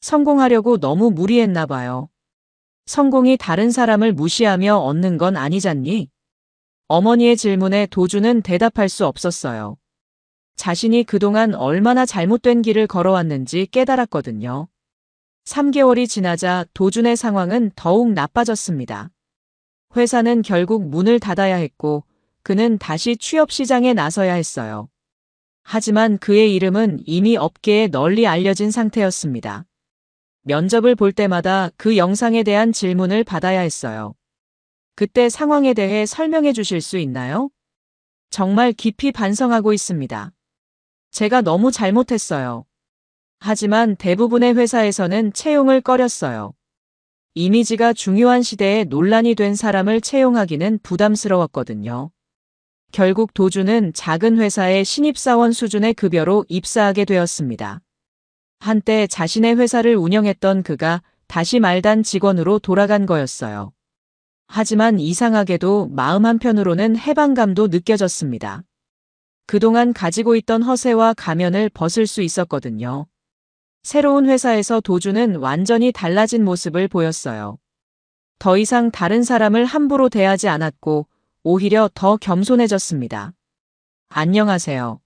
성공하려고 너무 무리했나 봐요. 성공이 다른 사람을 무시하며 얻는 건 아니잖니? 어머니의 질문에 도준은 대답할 수 없었어요. 자신이 그동안 얼마나 잘못된 길을 걸어왔는지 깨달았거든요. 3개월이 지나자 도준의 상황은 더욱 나빠졌습니다. 회사는 결국 문을 닫아야 했고 그는 다시 취업 시장에 나서야 했어요. 하지만 그의 이름은 이미 업계에 널리 알려진 상태였습니다. 면접을 볼 때마다 그 영상에 대한 질문을 받아야 했어요. 그때 상황에 대해 설명해 주실 수 있나요? 정말 깊이 반성하고 있습니다. 제가 너무 잘못했어요. 하지만 대부분의 회사에서는 채용을 꺼렸어요. 이미지가 중요한 시대에 논란이 된 사람을 채용하기는 부담스러웠거든요. 결국 도준은 작은 회사의 신입사원 수준의 급여로 입사하게 되었습니다. 한때 자신의 회사를 운영했던 그가 다시 말단 직원으로 돌아간 거였어요. 하지만 이상하게도 마음 한편으로는 해방감도 느껴졌습니다. 그동안 가지고 있던 허세와 가면을 벗을 수 있었거든요. 새로운 회사에서 도준은 완전히 달라진 모습을 보였어요. 더 이상 다른 사람을 함부로 대하지 않았고 오히려 더 겸손해졌습니다. 안녕하세요.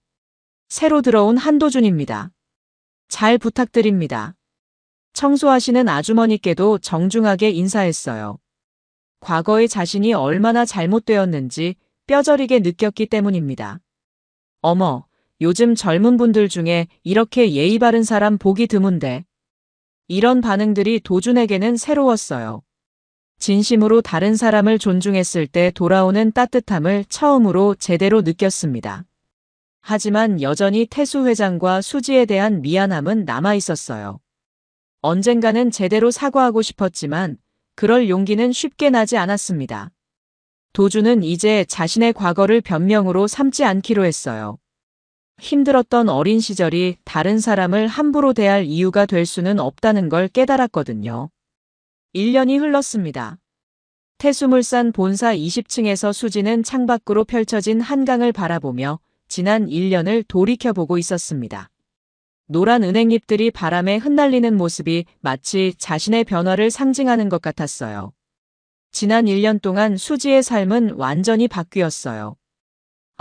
새로 들어온 한도준입니다. 잘 부탁드립니다. 청소하시는 아주머니께도 정중하게 인사했어요. 과거의 자신이 얼마나 잘못되었는지 뼈저리게 느꼈기 때문입니다. 어머, 요즘 젊은 분들 중에 이렇게 예의 바른 사람 보기 드문데. 이런 반응들이 도준에게는 새로웠어요. 진심으로 다른 사람을 존중했을 때 돌아오는 따뜻함을 처음으로 제대로 느꼈습니다. 하지만 여전히 태수 회장과 수지에 대한 미안함은 남아 있었어요. 언젠가는 제대로 사과하고 싶었지만 그럴 용기는 쉽게 나지 않았습니다. 도준은 이제 자신의 과거를 변명으로 삼지 않기로 했어요. 힘들었던 어린 시절이 다른 사람을 함부로 대할 이유가 될 수는 없다는 걸 깨달았거든요. 1년이 흘렀습니다. 태수물산 본사 20층에서 수지는 창밖으로 펼쳐진 한강을 바라보며 지난 1년을 돌이켜보고 있었습니다. 노란 은행잎들이 바람에 흩날리는 모습이 마치 자신의 변화를 상징하는 것 같았어요. 지난 1년 동안 수지의 삶은 완전히 바뀌었어요.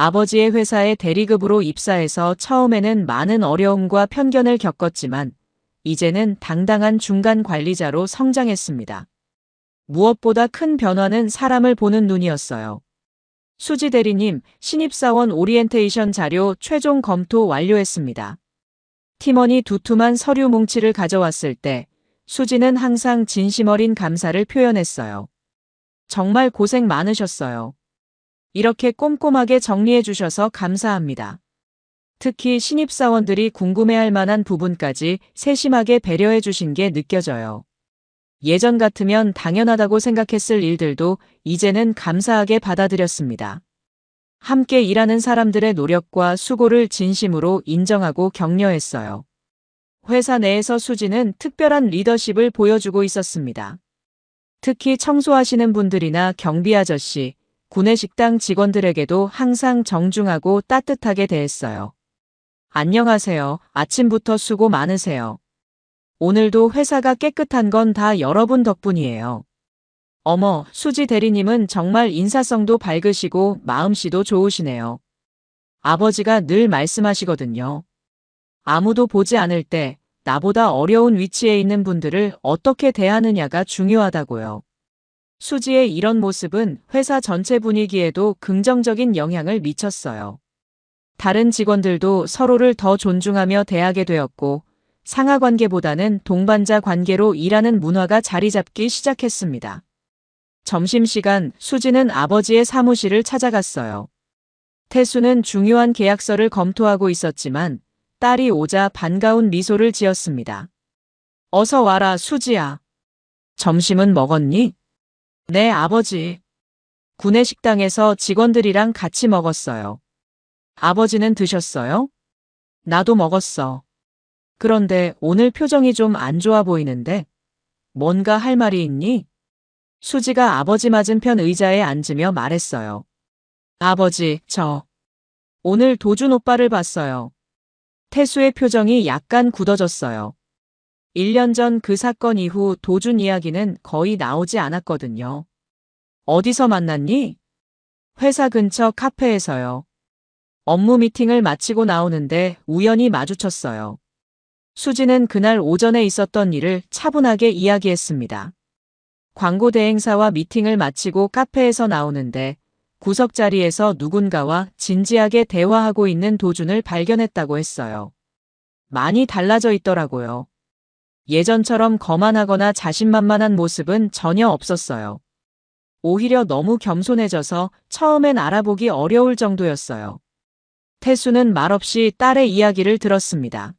아버지의 회사에 대리급으로 입사해서 처음에는 많은 어려움과 편견을 겪었지만 이제는 당당한 중간 관리자로 성장했습니다. 무엇보다 큰 변화는 사람을 보는 눈이었어요. 수지 대리님, 신입사원 오리엔테이션 자료 최종 검토 완료했습니다. 팀원이 두툼한 서류 뭉치를 가져왔을 때 수지는 항상 진심 어린 감사를 표현했어요. 정말 고생 많으셨어요. 이렇게 꼼꼼하게 정리해 주셔서 감사합니다. 특히 신입사원들이 궁금해할 만한 부분까지 세심하게 배려해 주신 게 느껴져요. 예전 같으면 당연하다고 생각했을 일들도 이제는 감사하게 받아들였습니다. 함께 일하는 사람들의 노력과 수고를 진심으로 인정하고 격려했어요. 회사 내에서 수지는 특별한 리더십을 보여주고 있었습니다. 특히 청소하시는 분들이나 경비 아저씨, 구내식당 직원들에게도 항상 정중하고 따뜻하게 대했어요. 안녕하세요. 아침부터 수고 많으세요. 오늘도 회사가 깨끗한 건 다 여러분 덕분이에요. 어머, 수지 대리님은 정말 인사성도 밝으시고 마음씨도 좋으시네요. 아버지가 늘 말씀하시거든요. 아무도 보지 않을 때 나보다 어려운 위치에 있는 분들을 어떻게 대하느냐가 중요하다고요. 수지의 이런 모습은 회사 전체 분위기에도 긍정적인 영향을 미쳤어요. 다른 직원들도 서로를 더 존중하며 대하게 되었고 상하 관계보다는 동반자 관계로 일하는 문화가 자리 잡기 시작했습니다. 점심시간 수지는 아버지의 사무실을 찾아갔어요. 태수는 중요한 계약서를 검토하고 있었지만 딸이 오자 반가운 미소를 지었습니다. 어서 와라, 수지야. 점심은 먹었니? 네, 아버지. 구내식당에서 직원들이랑 같이 먹었어요. 아버지는 드셨어요? 나도 먹었어. 그런데 오늘 표정이 좀 안 좋아 보이는데? 뭔가 할 말이 있니? 수지가 아버지 맞은편 의자에 앉으며 말했어요. 아버지, 오늘 도준 오빠를 봤어요. 태수의 표정이 약간 굳어졌어요. 1년 전 그 사건 이후 도준 이야기는 거의 나오지 않았거든요. 어디서 만났니? 회사 근처 카페에서요. 업무 미팅을 마치고 나오는데 우연히 마주쳤어요. 수지는 그날 오전에 있었던 일을 차분하게 이야기했습니다. 광고 대행사와 미팅을 마치고 카페에서 나오는데 구석자리에서 누군가와 진지하게 대화하고 있는 도준을 발견했다고 했어요. 많이 달라져 있더라고요. 예전처럼 거만하거나 자신만만한 모습은 전혀 없었어요. 오히려 너무 겸손해져서 처음엔 알아보기 어려울 정도였어요. 태수는 말없이 딸의 이야기를 들었습니다.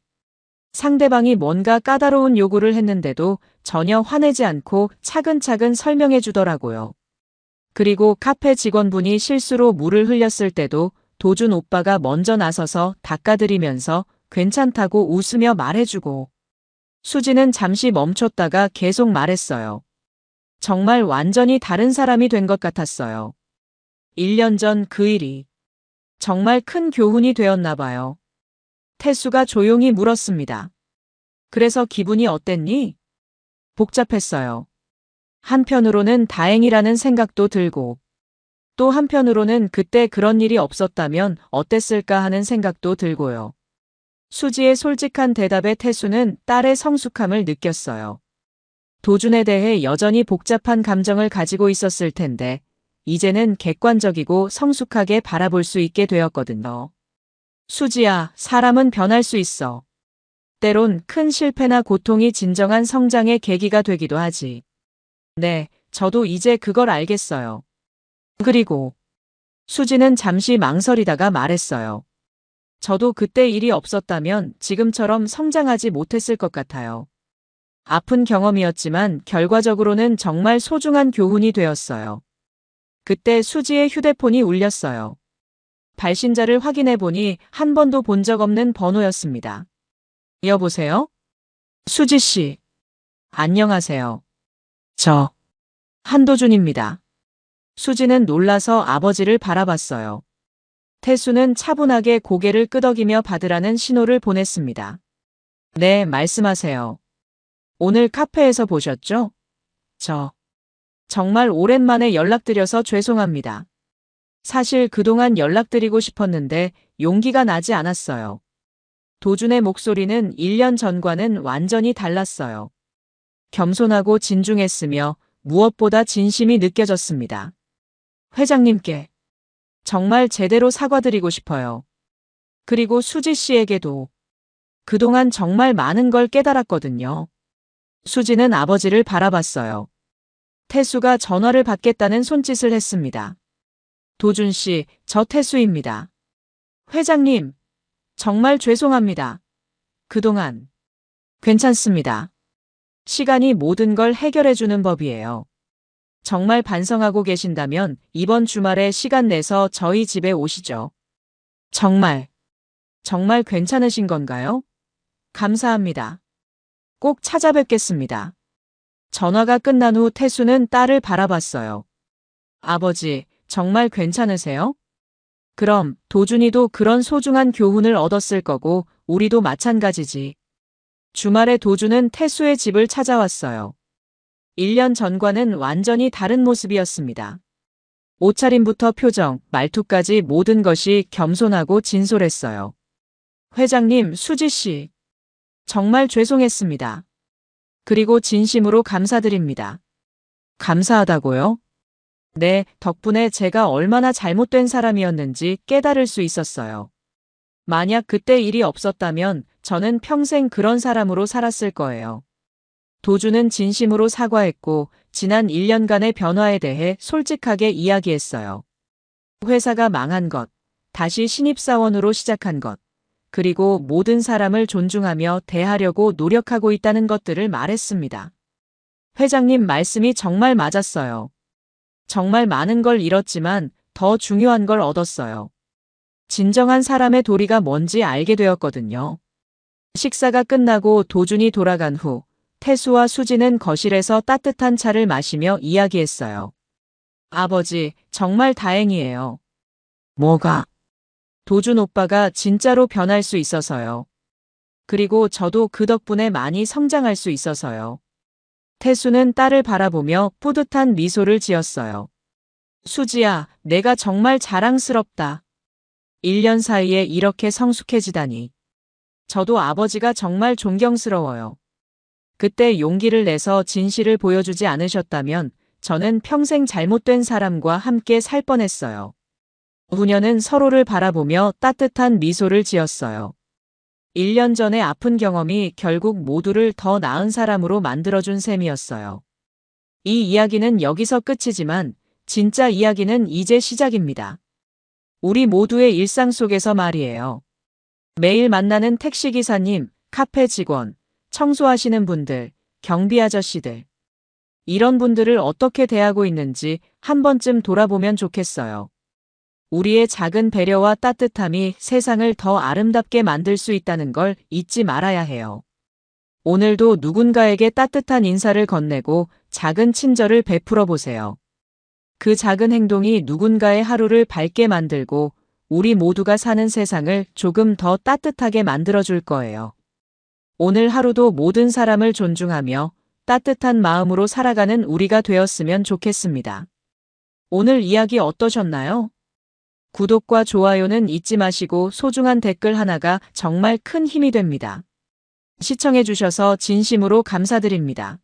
상대방이 뭔가 까다로운 요구를 했는데도 전혀 화내지 않고 차근차근 설명해 주더라고요. 그리고 카페 직원분이 실수로 물을 흘렸을 때도 도준 오빠가 먼저 나서서 닦아드리면서 괜찮다고 웃으며 말해주고 수지는 잠시 멈췄다가 계속 말했어요. 정말 완전히 다른 사람이 된 것 같았어요. 1년 전 그 일이 정말 큰 교훈이 되었나 봐요. 태수가 조용히 물었습니다. 그래서 기분이 어땠니? 복잡했어요. 한편으로는 다행이라는 생각도 들고 또 한편으로는 그때 그런 일이 없었다면 어땠을까 하는 생각도 들고요. 수지의 솔직한 대답에 태수는 딸의 성숙함을 느꼈어요. 도준에 대해 여전히 복잡한 감정을 가지고 있었을 텐데 이제는 객관적이고 성숙하게 바라볼 수 있게 되었거든요. 수지야, 사람은 변할 수 있어. 때론 큰 실패나 고통이 진정한 성장의 계기가 되기도 하지. 네, 저도 이제 그걸 알겠어요. 그리고 수지는 잠시 망설이다가 말했어요. 저도 그때 일이 없었다면 지금처럼 성장하지 못했을 것 같아요. 아픈 경험이었지만 결과적으로는 정말 소중한 교훈이 되었어요. 그때 수지의 휴대폰이 울렸어요. 발신자를 확인해 보니 한 번도 본 적 없는 번호였습니다. 여보세요? 수지 씨. 안녕하세요. 저 한도준입니다. 수지는 놀라서 아버지를 바라봤어요. 태수는 차분하게 고개를 끄덕이며 받으라는 신호를 보냈습니다. 네, 말씀하세요. 오늘 카페에서 보셨죠? 정말 오랜만에 연락드려서 죄송합니다. 사실 그동안 연락드리고 싶었는데 용기가 나지 않았어요. 도준의 목소리는 1년 전과는 완전히 달랐어요. 겸손하고 진중했으며 무엇보다 진심이 느껴졌습니다. 회장님께 정말 제대로 사과드리고 싶어요. 그리고 수지 씨에게도 그동안 정말 많은 걸 깨달았거든요. 수지는 아버지를 바라봤어요. 태수가 전화를 받겠다는 손짓을 했습니다. 도준 씨, 저 태수입니다. 회장님, 정말 죄송합니다. 그동안 괜찮습니다. 시간이 모든 걸 해결해주는 법이에요. 정말 반성하고 계신다면 이번 주말에 시간 내서 저희 집에 오시죠. 정말 괜찮으신 건가요? 감사합니다. 꼭 찾아뵙겠습니다. 전화가 끝난 후 태수는 딸을 바라봤어요. 아버지, 정말 괜찮으세요? 그럼 도준이도 그런 소중한 교훈을 얻었을 거고 우리도 마찬가지지. 주말에 도준은 태수의 집을 찾아왔어요. 1년 전과는 완전히 다른 모습이었습니다. 옷차림부터 표정, 말투까지 모든 것이 겸손하고 진솔했어요. 회장님, 수지 씨. 정말 죄송했습니다. 그리고 진심으로 감사드립니다. 감사하다고요? 네, 덕분에 제가 얼마나 잘못된 사람이었는지 깨달을 수 있었어요. 만약 그때 일이 없었다면 저는 평생 그런 사람으로 살았을 거예요. 도준은 진심으로 사과했고 지난 1년간의 변화에 대해 솔직하게 이야기했어요. 회사가 망한 것, 다시 신입사원으로 시작한 것, 그리고 모든 사람을 존중하며 대하려고 노력하고 있다는 것들을 말했습니다. 회장님 말씀이 정말 맞았어요. 정말 많은 걸 잃었지만 더 중요한 걸 얻었어요. 진정한 사람의 도리가 뭔지 알게 되었거든요. 식사가 끝나고 도준이 돌아간 후 태수와 수지는 거실에서 따뜻한 차를 마시며 이야기했어요. 아버지, 정말 다행이에요. 뭐가? 도준 오빠가 진짜로 변할 수 있어서요. 그리고 저도 그 덕분에 많이 성장할 수 있어서요. 태수는 딸을 바라보며 뿌듯한 미소를 지었어요. 수지야, 내가 정말 자랑스럽다. 1년 사이에 이렇게 성숙해지다니. 저도 아버지가 정말 존경스러워요. 그때 용기를 내서 진실을 보여주지 않으셨다면 저는 평생 잘못된 사람과 함께 살 뻔했어요. 부녀는 서로를 바라보며 따뜻한 미소를 지었어요. 1년 전의 아픈 경험이 결국 모두를 더 나은 사람으로 만들어준 셈이었어요. 이 이야기는 여기서 끝이지만 진짜 이야기는 이제 시작입니다. 우리 모두의 일상 속에서 말이에요. 매일 만나는 택시기사님, 카페 직원, 청소하시는 분들, 경비 아저씨들. 이런 분들을 어떻게 대하고 있는지 한 번쯤 돌아보면 좋겠어요. 우리의 작은 배려와 따뜻함이 세상을 더 아름답게 만들 수 있다는 걸 잊지 말아야 해요. 오늘도 누군가에게 따뜻한 인사를 건네고 작은 친절을 베풀어 보세요. 그 작은 행동이 누군가의 하루를 밝게 만들고 우리 모두가 사는 세상을 조금 더 따뜻하게 만들어줄 거예요. 오늘 하루도 모든 사람을 존중하며 따뜻한 마음으로 살아가는 우리가 되었으면 좋겠습니다. 오늘 이야기 어떠셨나요? 구독과 좋아요는 잊지 마시고 소중한 댓글 하나가 정말 큰 힘이 됩니다. 시청해주셔서 진심으로 감사드립니다.